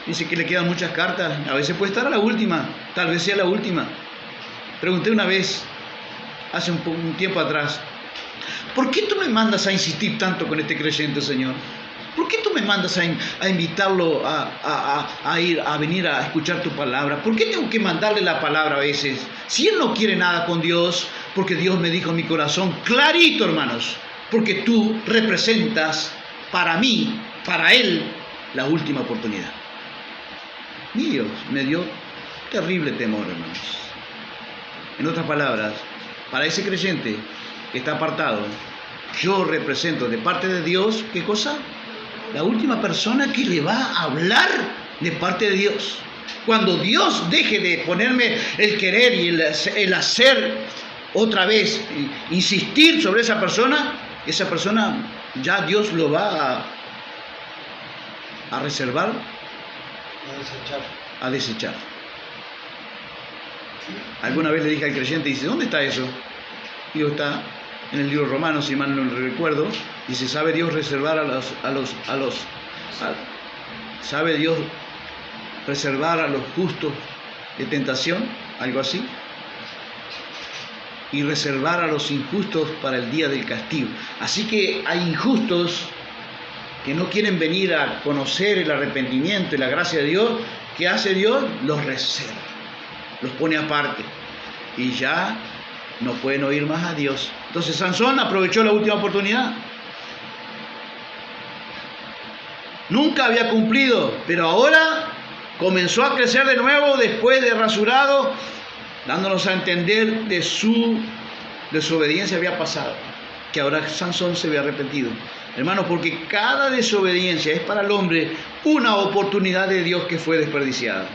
dice que le quedan muchas cartas. A veces puede estar a la última, tal vez sea la última. Pregunté una vez, hace un tiempo atrás, ¿por qué tú me mandas a insistir tanto con este creyente, Señor? ¿Por qué tú me mandas a invitarlo a ir a venir a escuchar tu palabra? ¿Por qué tengo que mandarle la palabra a veces? Si él no quiere nada con Dios, porque Dios me dijo en mi corazón, clarito, hermanos, porque tú representas para mí, para él, la última oportunidad. Mi Dios me dio terrible temor, hermanos. En otras palabras, para ese creyente que está apartado, yo represento de parte de Dios, ¿qué cosa? La última persona que le va a hablar de parte de Dios. Cuando Dios deje de ponerme el querer y el hacer otra vez insistir sobre esa persona ya Dios lo va a reservar, a desechar. Alguna vez le dije al creyente, dice, ¿dónde está eso? Digo, está en el libro Romanos, si mal no recuerdo. Dice, ¿sabe Dios reservar ¿sabe Dios reservar a los justos de tentación? Algo así. Y reservar a los injustos para el día del castigo. Así que hay injustos que no quieren venir a conocer el arrepentimiento y la gracia de Dios. ¿Qué hace Dios? Los reserva, los pone aparte y ya no pueden oír más a Dios. Entonces Sansón aprovechó la última oportunidad. Nunca había cumplido, pero ahora comenzó a crecer de nuevo después de rasurado, dándonos a entender de su desobediencia había pasado, que ahora Sansón se había arrepentido. Hermanos, porque cada desobediencia es para el hombre una oportunidad de Dios que fue desperdiciada.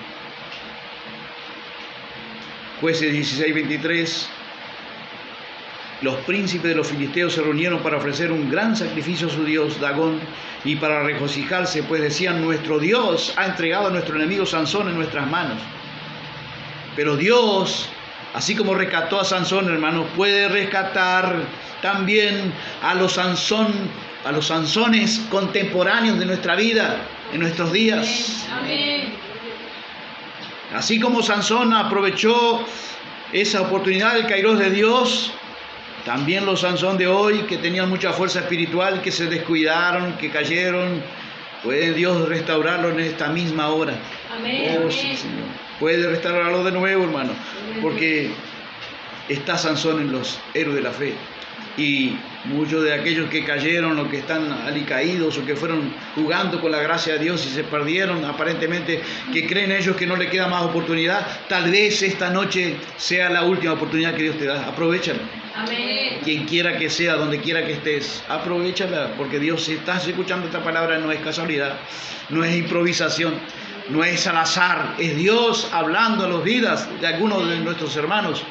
Jueces 16:23. Los príncipes de los filisteos se reunieron para ofrecer un gran sacrificio a su dios Dagón y para regocijarse, pues decían, nuestro Dios ha entregado a nuestro enemigo Sansón en nuestras manos. Pero Dios, así como rescató a Sansón, hermanos, puede rescatar también a los Sansones contemporáneos de nuestra vida, en nuestros días. Amén. Así como Sansón aprovechó esa oportunidad del Kairos de Dios, también los Sansón de hoy, que tenían mucha fuerza espiritual, que se descuidaron, que cayeron, puede Dios restaurarlo en esta misma hora. Amén. Oh, sí, Señor. Puede restaurarlo de nuevo, hermano, porque está Sansón en los héroes de la fe. Y muchos de aquellos que cayeron o que están alicaídos o que fueron jugando con la gracia de Dios y se perdieron, aparentemente que creen ellos que no le queda más oportunidad, tal vez esta noche sea la última oportunidad que Dios te da. Aprovechala. Amén. Quien quiera que sea, donde quiera que estés, aprovechala, porque Dios, si estás escuchando esta palabra, no es casualidad, no es improvisación, no es al azar, es Dios hablando a las vidas de algunos de nuestros hermanos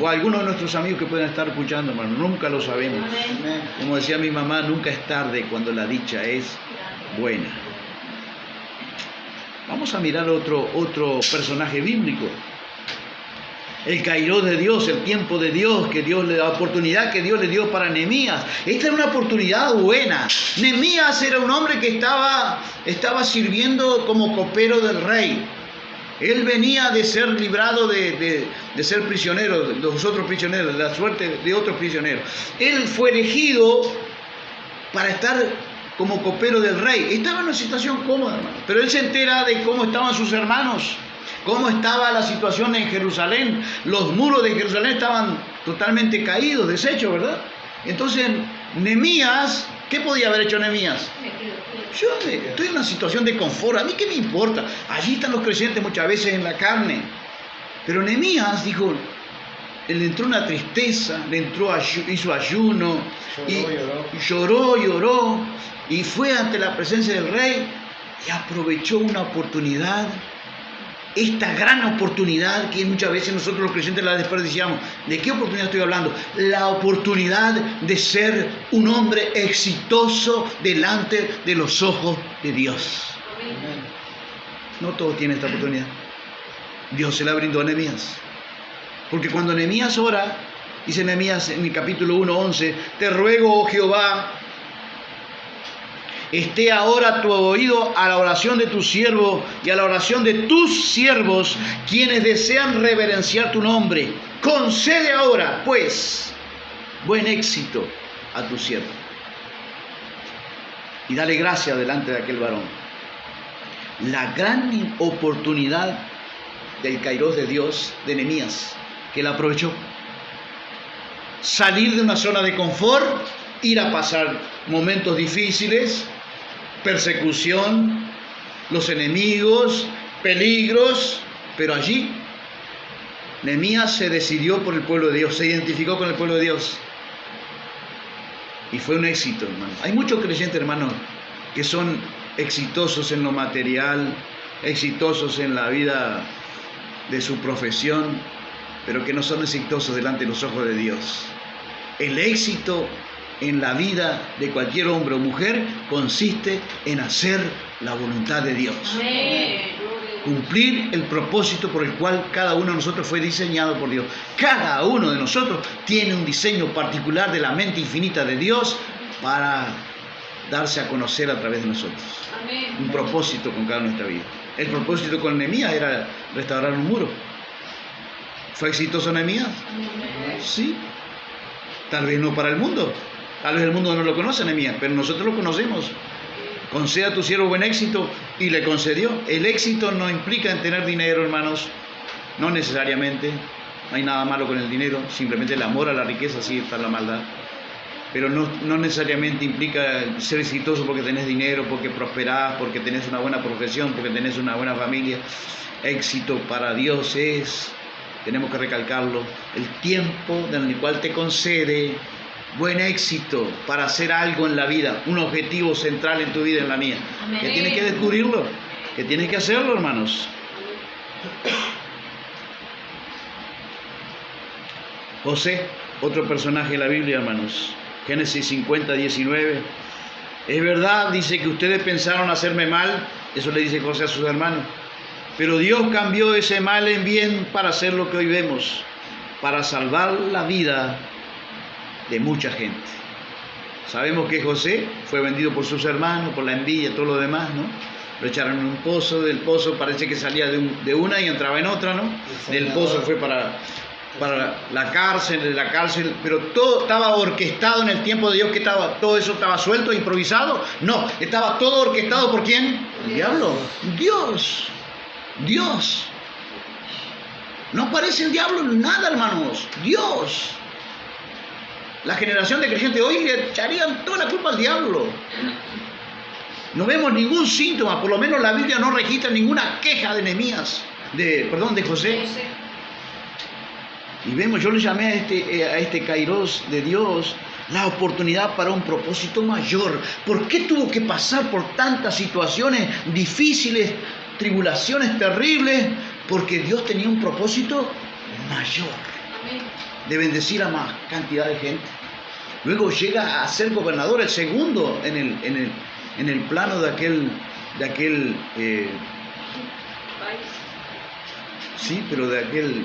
o algunos de nuestros amigos que pueden estar escuchando, hermano. Nunca lo sabemos. Amén. Como decía mi mamá, nunca es tarde cuando la dicha es buena. Vamos a mirar otro personaje bíblico. El Kairos de Dios, el tiempo de Dios, la oportunidad que Dios le dio para Nehemías. Esta era una oportunidad buena. Nehemías era un hombre que estaba sirviendo como copero del rey. Él venía de ser librado de ser prisionero, de los otros prisioneros, de la suerte de otros prisioneros. Él fue elegido para estar como copero del rey. Estaba en una situación cómoda, hermano. Pero él se entera de cómo estaban sus hermanos, cómo estaba la situación en Jerusalén. Los muros de Jerusalén estaban totalmente caídos, deshechos, ¿verdad? Entonces, Nehemías, ¿qué podía haber hecho Nehemías? Yo estoy en una situación de confort, ¿a mí qué me importa? Allí están los creyentes muchas veces en la carne. Pero Nehemías dijo, le entró una tristeza, hizo ayuno, lloró, y fue ante la presencia del rey y aprovechó una oportunidad, esta gran oportunidad que muchas veces nosotros los creyentes la desperdiciamos. ¿De qué oportunidad estoy hablando? La oportunidad de ser un hombre exitoso delante de los ojos de Dios. Amén. No todos tienen esta oportunidad. Dios se la brindó a Nehemías. Porque cuando Nehemías ora, dice Nehemías en el capítulo 1:11, te ruego, oh Jehová, esté ahora tu oído a la oración de tu siervo y a la oración de tus siervos, quienes desean reverenciar tu nombre. Concede ahora, pues, buen éxito a tu siervo. Y dale gracia delante de aquel varón. La gran oportunidad del Kairos de Dios, de Nehemías, que él aprovechó. Salir de una zona de confort, ir a pasar momentos difíciles, persecución, los enemigos, peligros, pero allí Nehemías se decidió por el pueblo de Dios, se identificó con el pueblo de Dios y fue un éxito, hermano. Hay muchos creyentes, hermanos, que son exitosos en lo material, exitosos en la vida de su profesión, pero que no son exitosos delante de los ojos de Dios. El éxito en la vida de cualquier hombre o mujer consiste en hacer la voluntad de Dios. Amén. Cumplir el propósito por el cual cada uno de nosotros fue diseñado por Dios. Cada uno de nosotros tiene un diseño particular de la mente infinita de Dios para darse a conocer a través de nosotros. Amén. Un propósito con cada nuestra vida. El propósito con Nehemías era restaurar un muro. ¿Fue exitoso Nehemías? Amén. Sí. Tal vez no para el mundo. Tal vez el mundo no lo conoce Nehemías, pero nosotros lo conocemos. Conceda a tu siervo buen éxito, y le concedió. El éxito no implica en tener dinero, hermanos. No necesariamente. No hay nada malo con el dinero. Simplemente el amor a la riqueza, sí está la maldad. Pero no necesariamente implica ser exitoso porque tenés dinero, porque prosperás, porque tenés una buena profesión, porque tenés una buena familia. Éxito para Dios es, tenemos que recalcarlo, el tiempo en el cual te concede buen éxito para hacer algo en la vida, un objetivo central en tu vida, en la mía. Amén. Que tienes que descubrirlo, que tienes que hacerlo, hermanos. José, otro personaje de la Biblia, hermanos. Génesis 50, 19. Es verdad, dice que ustedes pensaron hacerme mal, eso le dice José a sus hermanos, pero Dios cambió ese mal en bien para hacer lo que hoy vemos, para salvar la vida de mucha gente. Sabemos que José fue vendido por sus hermanos, por la envidia, todo lo demás, ¿no? Lo echaron en un pozo, del pozo parece que salía de una y entraba en otra, ¿no? Del pozo fue para la cárcel, de la cárcel, pero todo estaba orquestado en el tiempo de Dios, que todo eso estaba suelto, improvisado. No, estaba todo orquestado ¿por quién? El diablo. Dios. Dios. No aparece el diablo en nada, hermanos. Dios. La generación de creyentes hoy le echarían toda la culpa al diablo. No vemos ningún síntoma, por lo menos la Biblia no registra ninguna queja de Nehemías, de José. Y vemos, yo le llamé a este Kairos de Dios la oportunidad para un propósito mayor. ¿Por qué tuvo que pasar por tantas situaciones difíciles, tribulaciones terribles? Porque Dios tenía un propósito mayor. De bendecir a más cantidad de gente. Luego llega a ser gobernador, el segundo en el plano de aquel sí, pero de aquel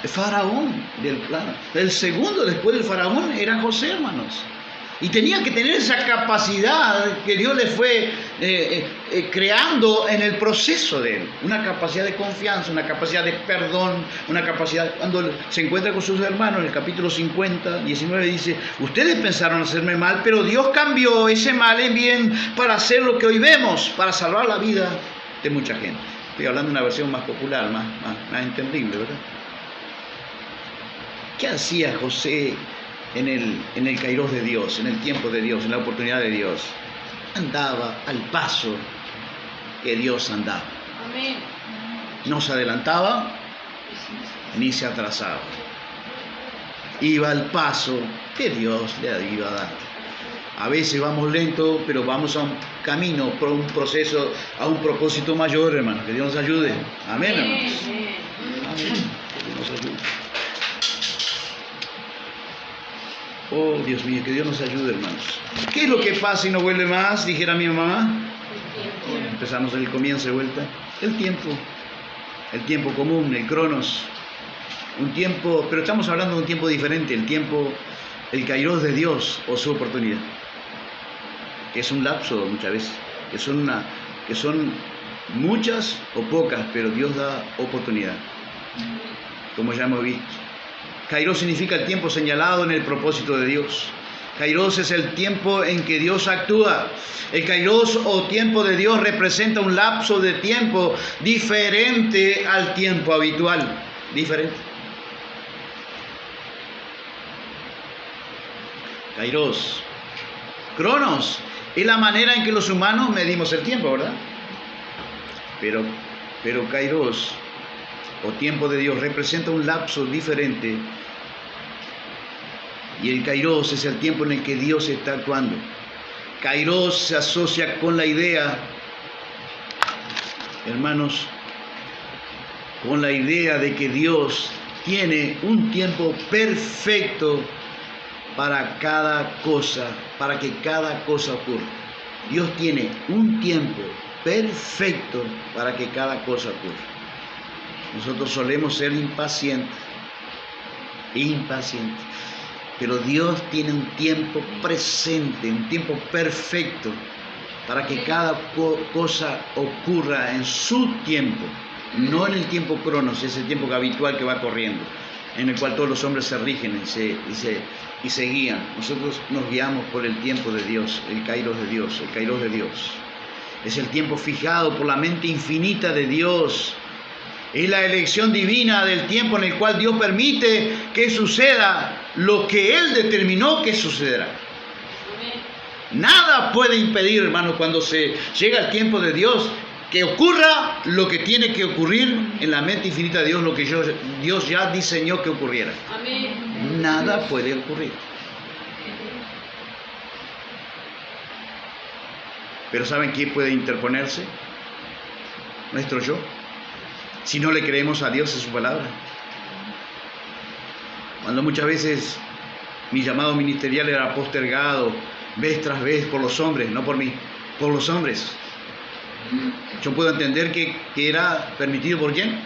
faraón del plano. El segundo después del faraón era José, hermanos. Y tenía que tener esa capacidad que Dios le fue creando en el proceso de él. Una capacidad de confianza, una capacidad de perdón, una capacidad... Cuando se encuentra con sus hermanos, en el capítulo 50, 19, dice: ustedes pensaron hacerme mal, pero Dios cambió ese mal en bien para hacer lo que hoy vemos, para salvar la vida de mucha gente. Estoy hablando de una versión más popular, más entendible, ¿verdad? ¿Qué hacía José en el Kairos de Dios, en el tiempo de Dios, en la oportunidad de Dios? Andaba al paso que Dios andaba. Amén. No se adelantaba ni se atrasaba. Iba al paso que Dios le iba dando. A veces vamos lento, pero vamos a un camino, por un proceso, a un propósito mayor, hermanos. Que Dios nos ayude. Amén, hermanos. Amén. Que Dios nos ayude. Oh, Dios mío, que Dios nos ayude, hermanos. ¿Qué es lo que pasa y no vuelve más? Dijera mi mamá. Empezamos en el comienzo de vuelta. El tiempo común, el cronos. Un tiempo, pero estamos hablando de un tiempo diferente, el Kairos de Dios o su oportunidad. Que es un lapso muchas veces, que son muchas o pocas, pero Dios da oportunidad, como ya hemos visto. Kairos significa el tiempo señalado en el propósito de Dios. Kairos es el tiempo en que Dios actúa. El Kairos o tiempo de Dios representa un lapso de tiempo diferente al tiempo habitual. Diferente. Kairos. Cronos es la manera en que los humanos medimos el tiempo, ¿verdad? Pero Kairos o tiempo de Dios representa un lapso diferente, y el Kairos es el tiempo en el que Dios está actuando. Kairos se asocia con la idea, hermanos, con la idea de que Dios tiene un tiempo perfecto para cada cosa, para que cada cosa ocurra. Dios tiene un tiempo perfecto para que cada cosa ocurra. Nosotros solemos ser impacientes, pero Dios tiene un tiempo presente, un tiempo perfecto para que cada cosa ocurra en su tiempo, no en el tiempo cronos, ese tiempo habitual que va corriendo, en el cual todos los hombres se rigen y se guían. Nosotros nos guiamos por el tiempo de Dios, el kairos de Dios, el kairos de Dios. Es el tiempo fijado por la mente infinita de Dios. Es la elección divina del tiempo en el cual Dios permite que suceda lo que Él determinó que sucederá. Nada puede impedir, hermanos, cuando se llega el tiempo de Dios, que ocurra lo que tiene que ocurrir en la mente infinita de Dios, lo que Dios ya diseñó que ocurriera. Amén. Nada puede ocurrir. Pero ¿saben quién puede interponerse? Nuestro yo. Si no le creemos a Dios en su palabra. Cuando muchas veces mi llamado ministerial era postergado vez tras vez por los hombres, no por mí, por los hombres. Yo puedo entender que era permitido por quién.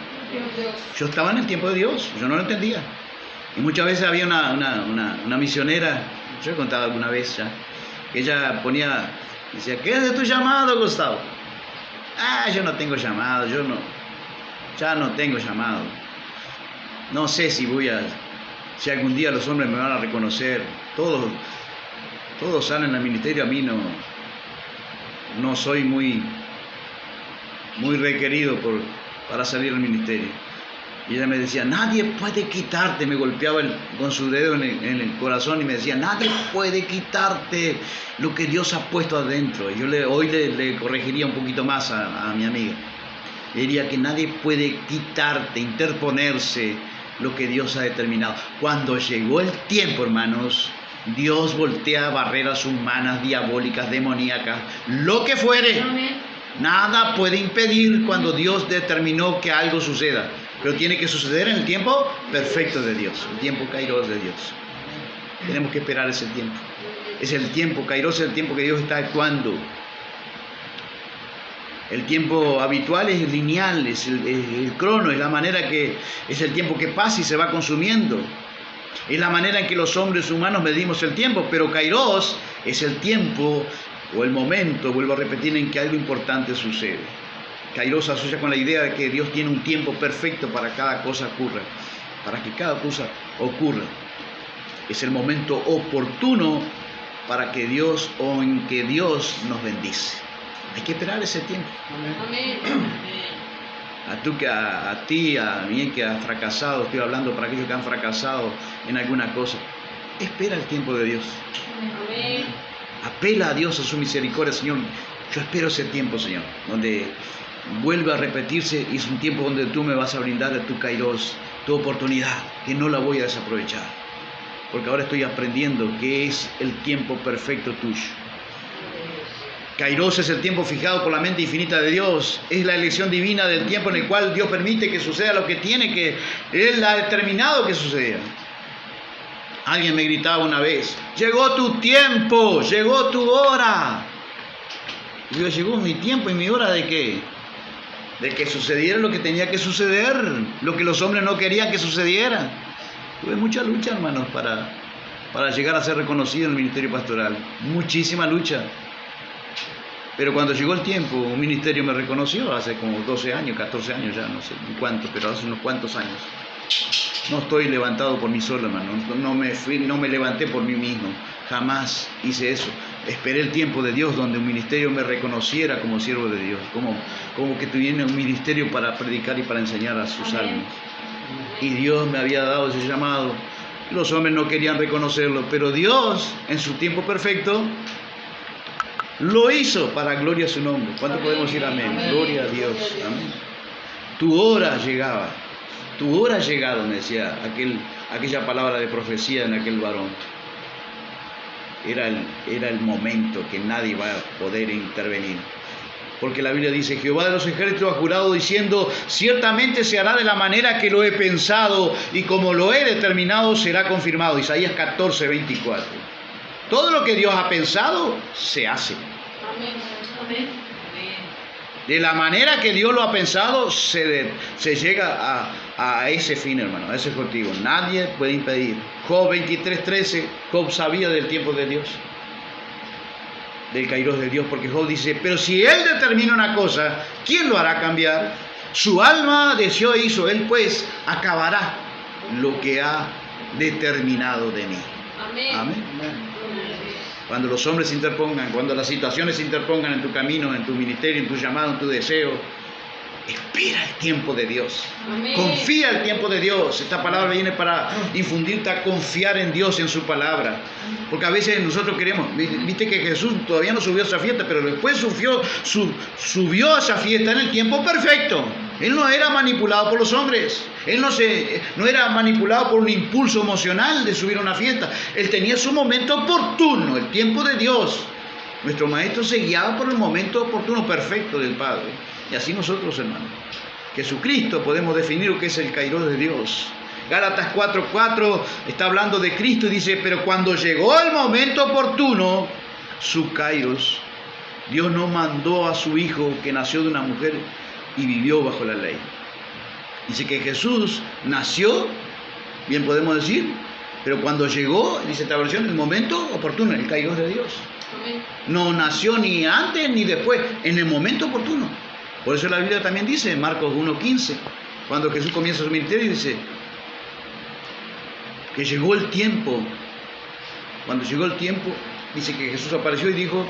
Yo estaba en el tiempo de Dios, yo no lo entendía. Y muchas veces había una misionera, yo he contado alguna vez ya, que ella decía, ¿qué es de tu llamado, Gustavo? Yo no tengo llamado, ya no tengo llamado. No sé si si algún día los hombres me van a reconocer. Todos salen al ministerio, a mí no soy muy requerido para salir al ministerio. Y ella me decía, nadie puede quitarte, me golpeaba con su dedo en el corazón y me decía, nadie puede quitarte lo que Dios ha puesto adentro. Y yo hoy le corregiría un poquito más a mi amiga. Le diría que nadie puede quitarte, interponerse lo que Dios ha determinado. Cuando llegó el tiempo, hermanos, Dios voltea barreras humanas, diabólicas, demoníacas, lo que fuere. Nada puede impedir cuando Dios determinó que algo suceda. Pero tiene que suceder en el tiempo perfecto de Dios, el tiempo kairos de Dios. Tenemos que esperar ese tiempo. Es el tiempo kairos, es el tiempo que Dios está actuando. El tiempo habitual es lineal, es el crono, es la manera que es el tiempo que pasa y se va consumiendo. Es la manera en que los hombres humanos medimos el tiempo, pero kairos es el tiempo o el momento, vuelvo a repetir, en que algo importante sucede. Kairos se asocia con la idea de que Dios tiene un tiempo perfecto para cada cosa ocurra, para que cada cosa ocurra. Es el momento oportuno para que Dios o en que Dios nos bendice. Hay que esperar ese tiempo. Amén. A ti, a mí que has fracasado, estoy hablando para aquellos que han fracasado en alguna cosa. Espera el tiempo de Dios. Amén. Apela a Dios, a su misericordia, Señor. Yo espero ese tiempo, Señor, donde vuelve a repetirse y es un tiempo donde tú me vas a brindar de tu kairos, tu oportunidad, que no la voy a desaprovechar. Porque ahora estoy aprendiendo que es el tiempo perfecto tuyo. Kairos es el tiempo fijado por la mente infinita de Dios. Es la elección divina del tiempo en el cual Dios permite que suceda lo que tiene que Él ha determinado que suceda. Alguien me gritaba una vez, llegó tu tiempo, llegó tu hora. Y yo, llegó mi tiempo y mi hora ¿de qué? De que sucediera lo que tenía que suceder, lo que los hombres no querían que sucediera. Tuve mucha lucha, hermanos, para llegar a ser reconocido en el ministerio pastoral. Muchísima lucha. Pero cuando llegó el tiempo, un ministerio me reconoció hace como 12 años, 14 años ya, no sé cuánto, pero hace unos cuantos años. No estoy levantado por mí solo, hermano. No me levanté por mí mismo. Jamás hice eso. Esperé el tiempo de Dios donde un ministerio me reconociera como siervo de Dios, como que tuviera un ministerio para predicar y para enseñar a sus almas. Y Dios me había dado ese llamado. Los hombres no querían reconocerlo, pero Dios, en su tiempo perfecto, lo hizo para gloria a su nombre. ¿Cuánto podemos decir amén? Amén. Gloria a Dios. Amén. Tu hora llegaba. Tu hora ha llegado, me decía aquella palabra de profecía en aquel varón. Era el momento que nadie va a poder intervenir. Porque la Biblia dice, Jehová de los ejércitos ha jurado diciendo, ciertamente se hará de la manera que lo he pensado y como lo he determinado será confirmado. Isaías 14, 24. Todo lo que Dios ha pensado, se hace. Amén. Amén. De la manera que Dios lo ha pensado, se llega a ese fin, hermano, a ese objetivo. Nadie puede impedir. Job 23, 13, Job sabía del tiempo de Dios, del kairos de Dios, porque Job dice, pero si Él determina una cosa, ¿quién lo hará cambiar? Su alma deseó e hizo, Él pues acabará lo que ha determinado de mí. Amén. Amén. Cuando los hombres se interpongan, cuando las situaciones se interpongan en tu camino, en tu ministerio, en tu llamado, en tu deseo, espera el tiempo de Dios. Amén. Confía el tiempo de Dios. Esta palabra viene para infundirte a confiar en Dios, en su palabra. Porque a veces nosotros queremos, viste que Jesús todavía no subió a esa fiesta, pero después subió a esa fiesta en el tiempo perfecto. Él no era manipulado por los hombres. Él no era manipulado por un impulso emocional de subir a una fiesta. Él tenía su momento oportuno, el tiempo de Dios. Nuestro maestro se guiaba por el momento oportuno, perfecto del Padre. Y así nosotros, hermanos. Jesucristo podemos definir lo que es el kairos de Dios. Gálatas 4:4 está hablando de Cristo y dice, pero cuando llegó el momento oportuno, su kairos, Dios no mandó a su Hijo que nació de una mujer y vivió bajo la ley. Dice que Jesús nació, bien podemos decir, pero cuando llegó, dice esta versión, el momento oportuno, el kairos de Dios. Amén. No nació ni antes ni después, en el momento oportuno. Por eso la Biblia también dice, en Marcos 1:15, cuando Jesús comienza su ministerio, dice que llegó el tiempo. Cuando llegó el tiempo, dice que Jesús apareció y dijo,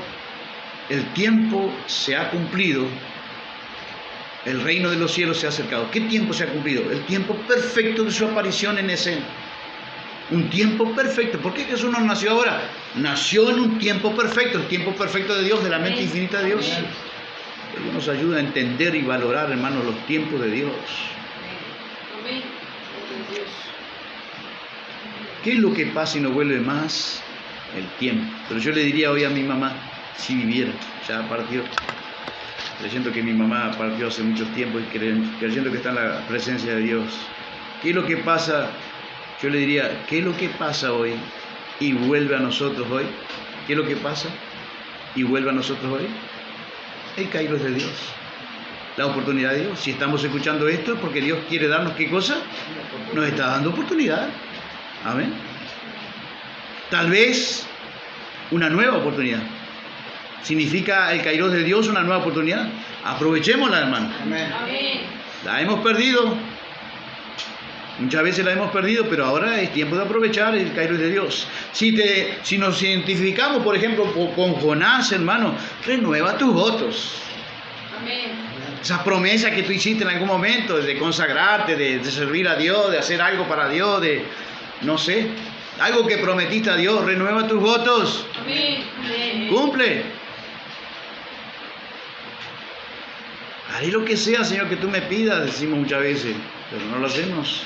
el tiempo se ha cumplido, el reino de los cielos se ha acercado. ¿Qué tiempo se ha cumplido? El tiempo perfecto de su aparición en escena. Un tiempo perfecto. ¿Por qué Jesús no nació ahora? Nació en un tiempo perfecto, el tiempo perfecto de Dios, de la mente infinita de Dios. Que Dios nos ayuda a entender y valorar, hermanos, los tiempos de Dios. Amén. ¿Qué es lo que pasa y no vuelve más? El tiempo. Pero yo le diría hoy a mi mamá, si viviera, ya partió, creyendo que mi mamá partió hace muchos tiempos y creyendo que está en la presencia de Dios. ¿Qué es lo que pasa? Yo le diría, ¿qué es lo que pasa hoy y vuelve a nosotros hoy? ¿Qué es lo que pasa y vuelve a nosotros hoy? El kairos de Dios, la oportunidad de Dios. Si estamos escuchando esto es porque Dios quiere darnos ¿qué cosa? Nos está dando oportunidad. Amén. Tal vez una nueva oportunidad. ¿Significa el kairos de Dios una nueva oportunidad? Aprovechémosla, hermano. Amén. La hemos perdido. Muchas veces la hemos perdido, pero ahora es tiempo de aprovechar el kairos de Dios. Si nos identificamos, por ejemplo, con Jonás, hermano, renueva tus votos. Amén. Esas promesas que tú hiciste en algún momento, de consagrarte, de servir a Dios, de hacer algo para Dios, de, no sé, algo que prometiste a Dios, renueva tus votos. Amén. Cumple. Haré lo que sea, Señor, que tú me pidas, decimos muchas veces, pero no lo hacemos.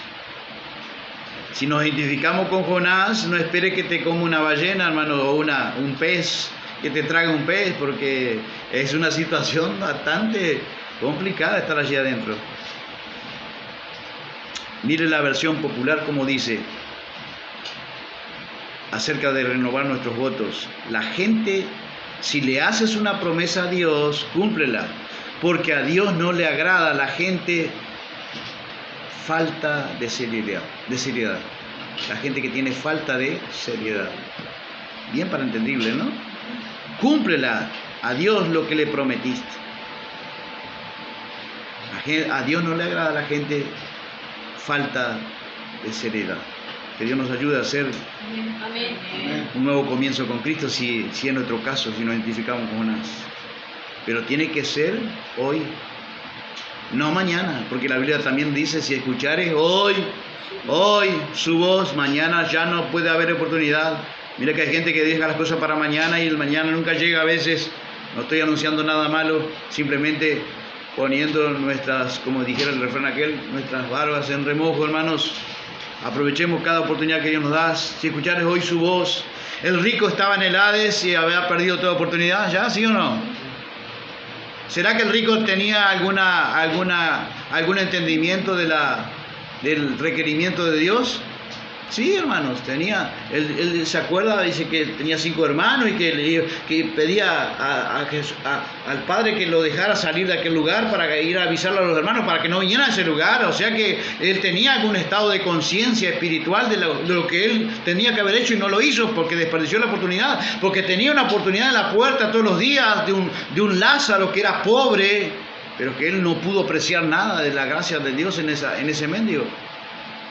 Si nos identificamos con Jonás, no espere que te coma una ballena, hermano, o un pez, que te trague un pez, porque es una situación bastante complicada estar allí adentro. Mire la versión popular como dice acerca de renovar nuestros votos. La gente, si le haces una promesa a Dios, cúmplela, porque a Dios no le agrada a la gente falta de seriedad. La gente que tiene falta de seriedad. Bien para entendible, ¿no? Cúmplela a Dios lo que le prometiste. A Dios no le agrada a la gente falta de seriedad. Que Dios nos ayude a hacer Amén. un nuevo comienzo con Cristo, si es nuestro caso, si nos identificamos con Jonás. Pero tiene que ser hoy, no mañana, porque la Biblia también dice, si escuchares hoy su voz, mañana ya no puede haber oportunidad. Mira que hay gente que deja las cosas para mañana y el mañana nunca llega a veces. No estoy anunciando nada malo, simplemente poniendo nuestras, como dijera el refrán aquel, nuestras barbas en remojo, hermanos. Aprovechemos cada oportunidad que Dios nos da. Si escuchares hoy su voz, el rico estaba en el Hades y había perdido toda oportunidad, ¿ya? ¿Sí o no? ¿Será que el rico tenía algún entendimiento del requerimiento de Dios? Sí, hermanos, él se acuerda, dice que tenía 5 hermanos y que pedía al padre que lo dejara salir de aquel lugar para ir a avisarle a los hermanos para que no vinieran a ese lugar. O sea que él tenía algún estado de conciencia espiritual de lo que él tenía que haber hecho y no lo hizo porque desperdició la oportunidad, porque tenía una oportunidad en la puerta todos los días de un Lázaro que era pobre, pero que él no pudo apreciar nada de la gracia de Dios en ese mendigo.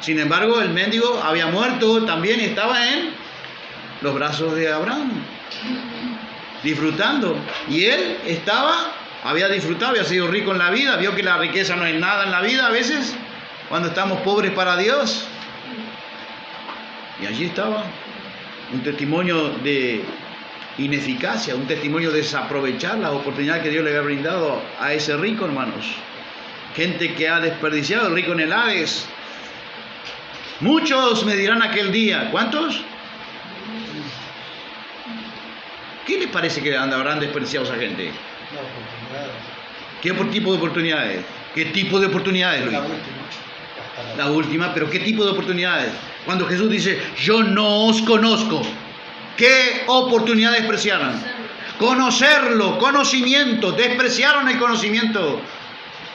Sin embargo, el mendigo había muerto también y estaba en los brazos de Abraham, disfrutando. Y él había disfrutado, había sido rico en la vida, vio que la riqueza no es nada en la vida a veces, cuando estamos pobres para Dios. Y allí estaba un testimonio de ineficacia, un testimonio de desaprovechar la oportunidad que Dios le había brindado a ese rico, hermanos. Gente que ha desperdiciado, el rico en el Hades. Muchos me dirán aquel día, ¿cuántos? ¿Qué les parece que habrán desperdiciado a esa gente? ¿Qué tipo de oportunidades? ¿Qué tipo de oportunidades, Luis? La última, pero ¿qué tipo de oportunidades? Cuando Jesús dice, yo no os conozco, ¿qué oportunidades despreciaron? Conocerlo, conocimiento, despreciaron el conocimiento,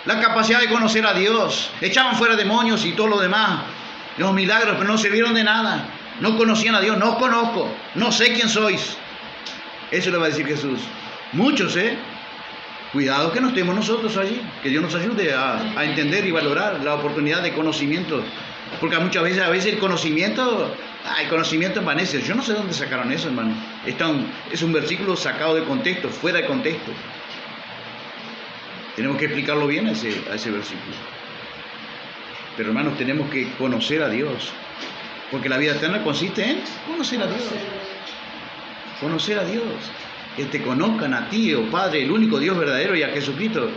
la capacidad de conocer a Dios, echaban fuera demonios y todo lo demás. Los milagros, pero no sirvieron de nada. No conocían a Dios, no os conozco, no sé quién sois. Eso le va a decir Jesús. Muchos, cuidado que no estemos nosotros allí. Que Dios nos ayude a entender y valorar la oportunidad de conocimiento. Porque muchas veces, el conocimiento envanece. Yo no sé dónde sacaron eso, hermano. Es un versículo sacado de contexto, fuera de contexto. Tenemos que explicarlo bien a ese versículo. Pero hermanos, tenemos que conocer a Dios, porque la vida eterna consiste en conocer a Dios. Conocer a Dios. Que te conozcan a ti, oh Padre, el único Dios verdadero, y a Jesucristo.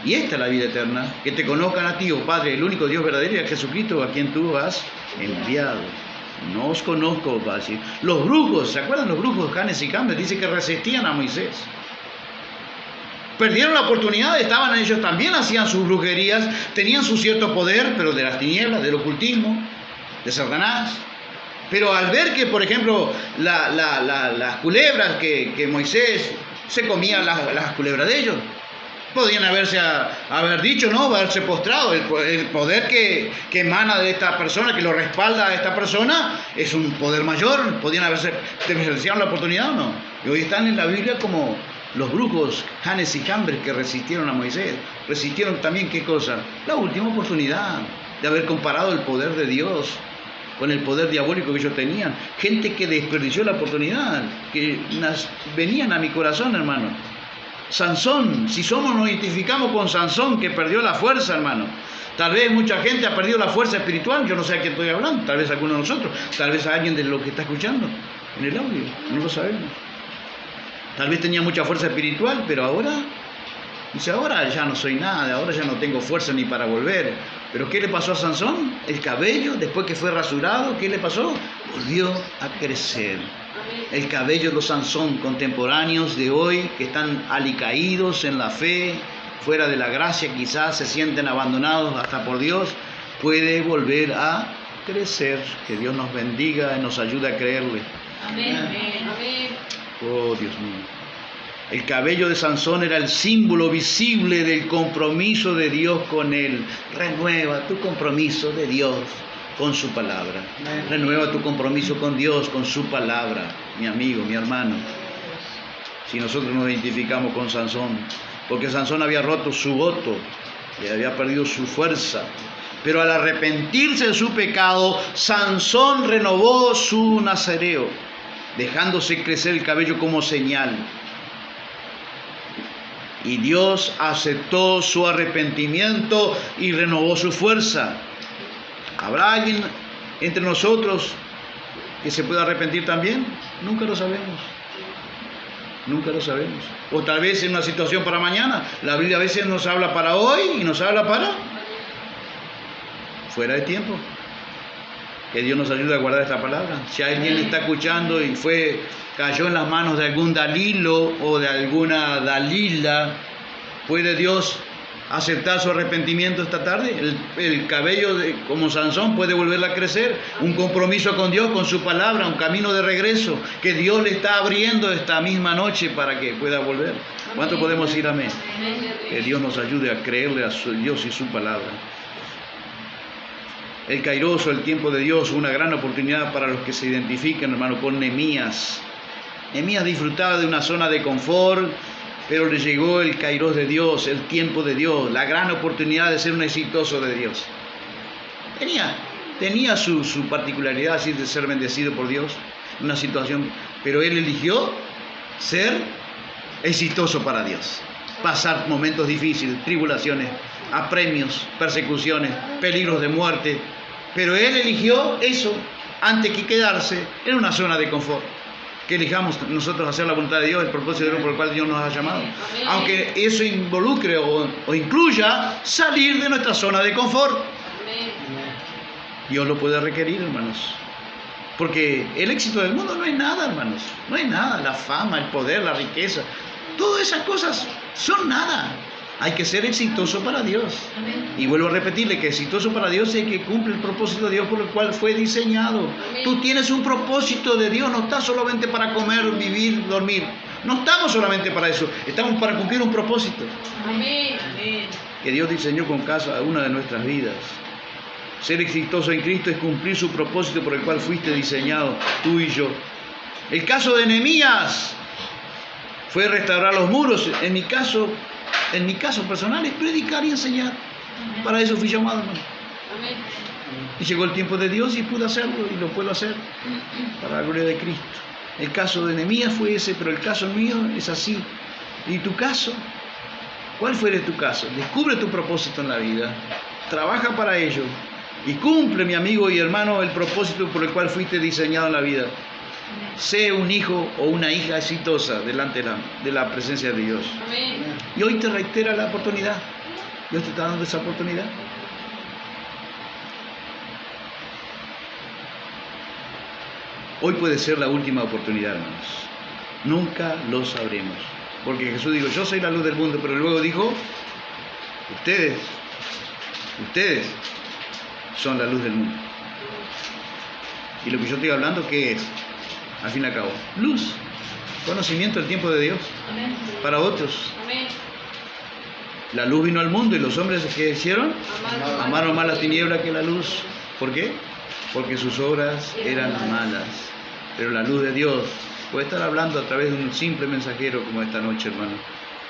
Y esta es la vida eterna, que te conozcan a ti, oh Padre, el único Dios verdadero, y a Jesucristo, a quien tú has enviado. No os conozco, va a decir. Los brujos, ¿se acuerdan los brujos, Janes y Jambres? Dice que resistían a Moisés. Perdieron la oportunidad, estaban ellos también, hacían sus brujerías, tenían su cierto poder, pero de las tinieblas, del ocultismo, de Satanás. Pero al ver que, por ejemplo, las culebras que Moisés se comía las culebras de ellos, podían haber dicho, ¿no? Haberse postrado. El poder que emana de esta persona, que lo respalda a esta persona, es un poder mayor. Podían haberse tergiversado la oportunidad, ¿o no? Y hoy están en la Biblia como los brujos, Janes y Jambres, que resistieron a Moisés. Resistieron también, ¿qué cosa? La última oportunidad de haber comparado el poder de Dios con el poder diabólico que ellos tenían. Gente que desperdició la oportunidad, que venían a mi corazón, hermano. Sansón, si nos identificamos con Sansón, que perdió la fuerza, hermano. Tal vez mucha gente ha perdido la fuerza espiritual, yo no sé a quién estoy hablando, tal vez alguno de nosotros, tal vez a alguien de lo que está escuchando en el audio, no lo sabemos. Tal vez tenía mucha fuerza espiritual, pero ahora ya no soy nada, ahora ya no tengo fuerza ni para volver. ¿Pero qué le pasó a Sansón? El cabello, después que fue rasurado, ¿qué le pasó? Volvió a crecer. El cabello de los Sansón contemporáneos de hoy, que están alicaídos en la fe, fuera de la gracia, quizás se sienten abandonados hasta por Dios, puede volver a crecer. Que Dios nos bendiga y nos ayude a creerle. Amén. Amén. Oh, Dios mío. El cabello de Sansón era el símbolo visible del compromiso de Dios con él. Renueva tu compromiso de Dios con su palabra. Renueva tu compromiso con Dios, con su palabra, mi amigo, mi hermano. Si nosotros nos identificamos con Sansón, porque Sansón había roto su voto y había perdido su fuerza. Pero al arrepentirse de su pecado, Sansón renovó su nazareo, dejándose crecer el cabello como señal. Y Dios aceptó su arrepentimiento y renovó su fuerza. ¿Habrá alguien entre nosotros que se pueda arrepentir también? Nunca lo sabemos. Nunca lo sabemos. O tal vez en una situación para mañana. La Biblia a veces nos habla para hoy y nos habla para fuera de tiempo. Que Dios nos ayude a guardar esta palabra. Si alguien está escuchando y cayó en las manos de algún Dalilo o de alguna Dalila, ¿Puede Dios aceptar su arrepentimiento esta tarde? El cabello como Sansón puede volver a crecer. Un compromiso con Dios, con su palabra, un camino de regreso que Dios le está abriendo esta misma noche para que pueda volver. ¿Cuánto podemos decir amén? Que Dios nos ayude a creerle a su Dios y su palabra. El Kairos, el tiempo de Dios, una gran oportunidad para los que se identifican, hermano, con Nehemías. Nehemías disfrutaba de una zona de confort, pero le llegó el Kairos de Dios, el tiempo de Dios, la gran oportunidad de ser un exitoso de Dios. Tenía su particularidad así de ser bendecido por Dios, una situación, pero él eligió ser exitoso para Dios. Pasar momentos difíciles, tribulaciones, apremios, persecuciones, peligros de muerte, pero él eligió eso antes que quedarse en una zona de confort. Que elijamos nosotros hacer la voluntad de Dios, el propósito de Dios por el cual Dios nos ha llamado. Aunque eso involucre o incluya salir de nuestra zona de confort. Dios lo puede requerir, hermanos. Porque el éxito del mundo no es nada, hermanos. No es nada. La fama, el poder, la riqueza, todas esas cosas son nada. Hay que ser exitoso para Dios. Y vuelvo a repetirle que exitoso para Dios es que cumple el propósito de Dios por el cual fue diseñado. Tú tienes un propósito de Dios, no estás solamente para comer, vivir, dormir. No estamos solamente para eso, estamos para cumplir un propósito. Que Dios diseñó con cada una de nuestras vidas. Ser exitoso en Cristo es cumplir su propósito por el cual fuiste diseñado, tú y yo. El caso de Nehemías fue restaurar los muros. En mi caso personal es predicar y enseñar. Para eso fui llamado, hermano. Y llegó el tiempo de Dios y pude hacerlo y lo puedo hacer para la gloria de Cristo. El caso de Nehemías fue ese, pero el caso mío es así. ¿Y tu caso? ¿Cuál fue tu caso? Descubre tu propósito en la vida, trabaja para ello y cumple, mi amigo y hermano, el propósito por el cual fuiste diseñado en la vida. Sé un hijo o una hija exitosa delante de la presencia de Dios. Y hoy te reitera la oportunidad. Dios te está dando esa oportunidad. Hoy puede ser la última oportunidad, hermanos. Nunca lo sabremos. Porque Jesús dijo, yo soy la luz del mundo, pero luego dijo, ustedes son la luz del mundo. Y lo que yo estoy hablando, ¿qué es? Al fin y al cabo, luz, conocimiento del tiempo de Dios. Para otros. La luz vino al mundo y los hombres que hicieron, amaron más las tinieblas que la luz. ¿Por qué? Porque sus obras eran malas. Pero la luz de Dios puede estar hablando a través de un simple mensajero como esta noche, hermano,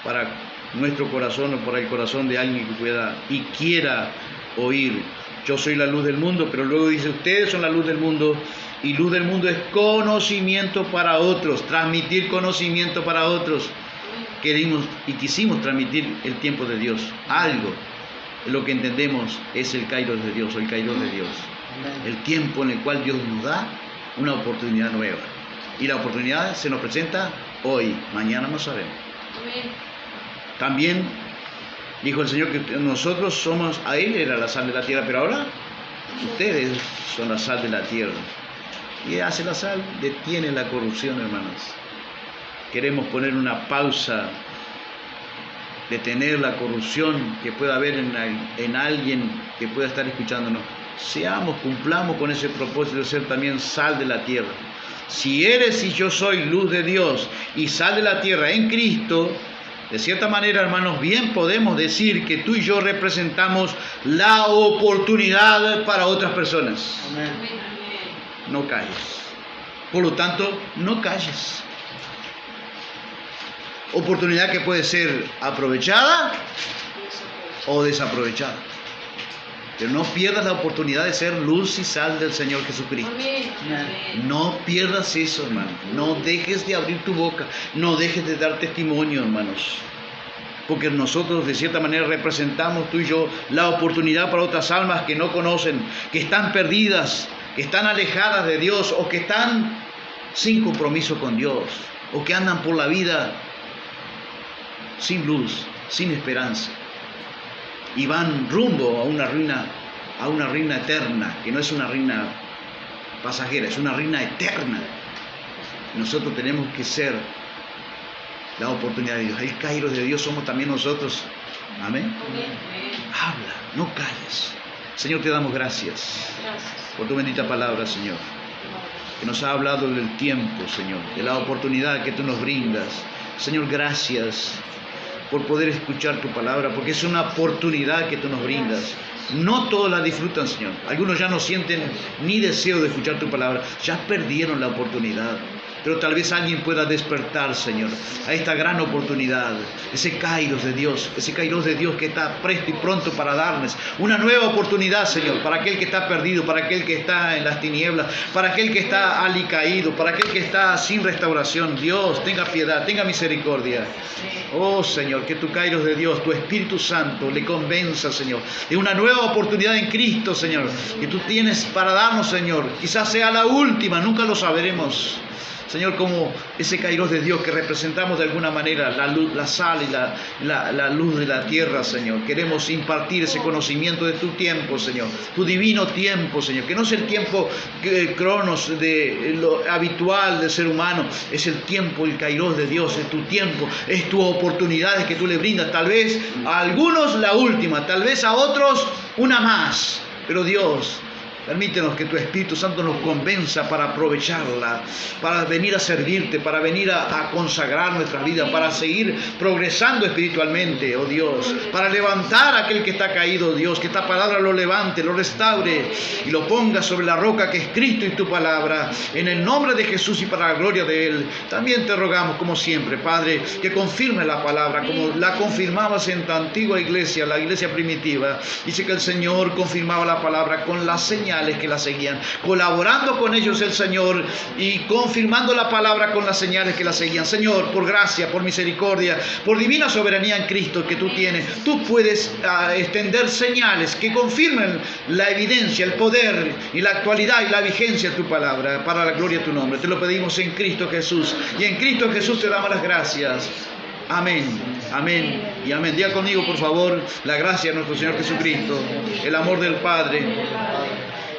para nuestro corazón o para el corazón de alguien que pueda y quiera oír. Yo soy la luz del mundo, pero luego dice, ustedes son la luz del mundo, y luz del mundo es conocimiento para otros, transmitir conocimiento para otros. Querimos y quisimos transmitir el tiempo de Dios. Algo, lo que entendemos es el Kairos de Dios, o el Kairos de Dios. El tiempo en el cual Dios nos da una oportunidad nueva. Y la oportunidad se nos presenta hoy, mañana no sabemos. También dijo el Señor que nosotros somos, a Él era la sal de la tierra, pero ahora ustedes son la sal de la tierra. Y hace la sal, detiene la corrupción, hermanos. Queremos poner una pausa, detener la corrupción que pueda haber en alguien que pueda estar escuchándonos. Cumplamos con ese propósito de ser también sal de la tierra. Si eres y yo soy luz de Dios y sal de la tierra en Cristo, de cierta manera, hermanos, bien podemos decir que tú y yo representamos la oportunidad para otras personas. Amén. No calles. Por lo tanto, no calles. Oportunidad que puede ser aprovechada o desaprovechada. Pero no pierdas la oportunidad de ser luz y sal del Señor Jesucristo. No pierdas eso, hermano. No dejes de abrir tu boca. No dejes de dar testimonio, hermanos. Porque nosotros de cierta manera representamos, tú y yo, la oportunidad para otras almas que no conocen, que están perdidas, que están alejadas de Dios o que están sin compromiso con Dios o que andan por la vida sin luz, sin esperanza. Y van rumbo a una ruina eterna, que no es una ruina pasajera, es una ruina eterna. Nosotros tenemos que ser la oportunidad de Dios. El Kairos de Dios somos también nosotros. Amén. Habla, no calles. Señor, te damos gracias por tu bendita palabra, Señor, que nos ha hablado del tiempo, Señor, de la oportunidad que tú nos brindas. Señor, gracias por poder escuchar tu palabra, porque es una oportunidad que tú nos brindas. No todos la disfrutan, Señor. Algunos ya no sienten ni deseo de escuchar tu palabra. Ya perdieron la oportunidad. Pero tal vez alguien pueda despertar, Señor, a esta gran oportunidad. Ese Kairos de Dios que está presto y pronto para darles una nueva oportunidad, Señor, para aquel que está perdido, para aquel que está en las tinieblas, para aquel que está alicaído, para aquel que está sin restauración. Dios, tenga piedad, tenga misericordia. Oh, Señor, que tu Kairos de Dios, tu Espíritu Santo, le convenza, Señor, de una nueva oportunidad en Cristo, Señor, que tú tienes para darnos, Señor. Quizás sea la última, nunca lo sabremos. Señor, como ese Kairos de Dios que representamos de alguna manera, la luz, la sal y la luz de la tierra, Señor. Queremos impartir ese conocimiento de tu tiempo, Señor, tu divino tiempo, Señor, que no es el tiempo cronos de lo habitual del ser humano, es el tiempo, el Kairos de Dios, es tu tiempo, es tu oportunidad que tú le brindas. Tal vez a algunos la última, tal vez a otros una más, pero Dios, permítenos que tu Espíritu Santo nos convenza para aprovecharla, para venir a servirte, para venir a consagrar nuestra vida, para seguir progresando espiritualmente, oh Dios, para levantar a aquel que está caído, oh Dios, que esta palabra lo levante, lo restaure y lo ponga sobre la roca que es Cristo y tu palabra, en el nombre de Jesús y para la gloria de Él. También te rogamos, como siempre, Padre, que confirme la palabra, como la confirmabas en tu antigua iglesia, la iglesia primitiva. Dice que el Señor confirmaba la palabra con las señales que la seguían, colaborando con ellos el Señor y confirmando la palabra con las señales que la seguían. Señor, por gracia, por misericordia, por divina soberanía en Cristo que tú tienes, tú puedes extender señales que confirmen la evidencia, el poder y la actualidad y la vigencia de tu palabra para la gloria de tu nombre. Te lo pedimos en Cristo Jesús, y en Cristo Jesús te damos las gracias. Amén, amén y amén. Diga conmigo, por favor, la gracia de nuestro Señor Jesucristo, el amor del Padre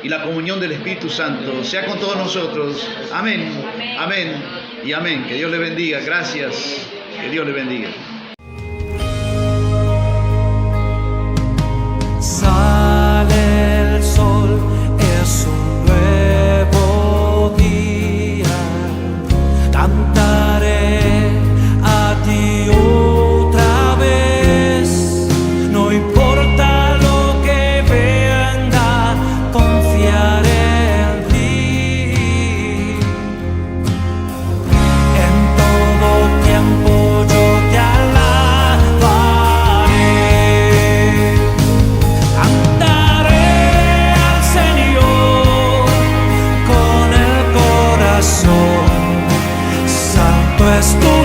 y la comunión del Espíritu Santo sea con todos nosotros. Amén, amén y amén. Que Dios le bendiga. Gracias. Que Dios le bendiga. Sale el sol, es un nuevo día. Cantaré a ti otra vez. No importa lo que venga, confiaré en ti. En todo tiempo yo te alabaré. Cantaré al Señor con el corazón. Santo es tu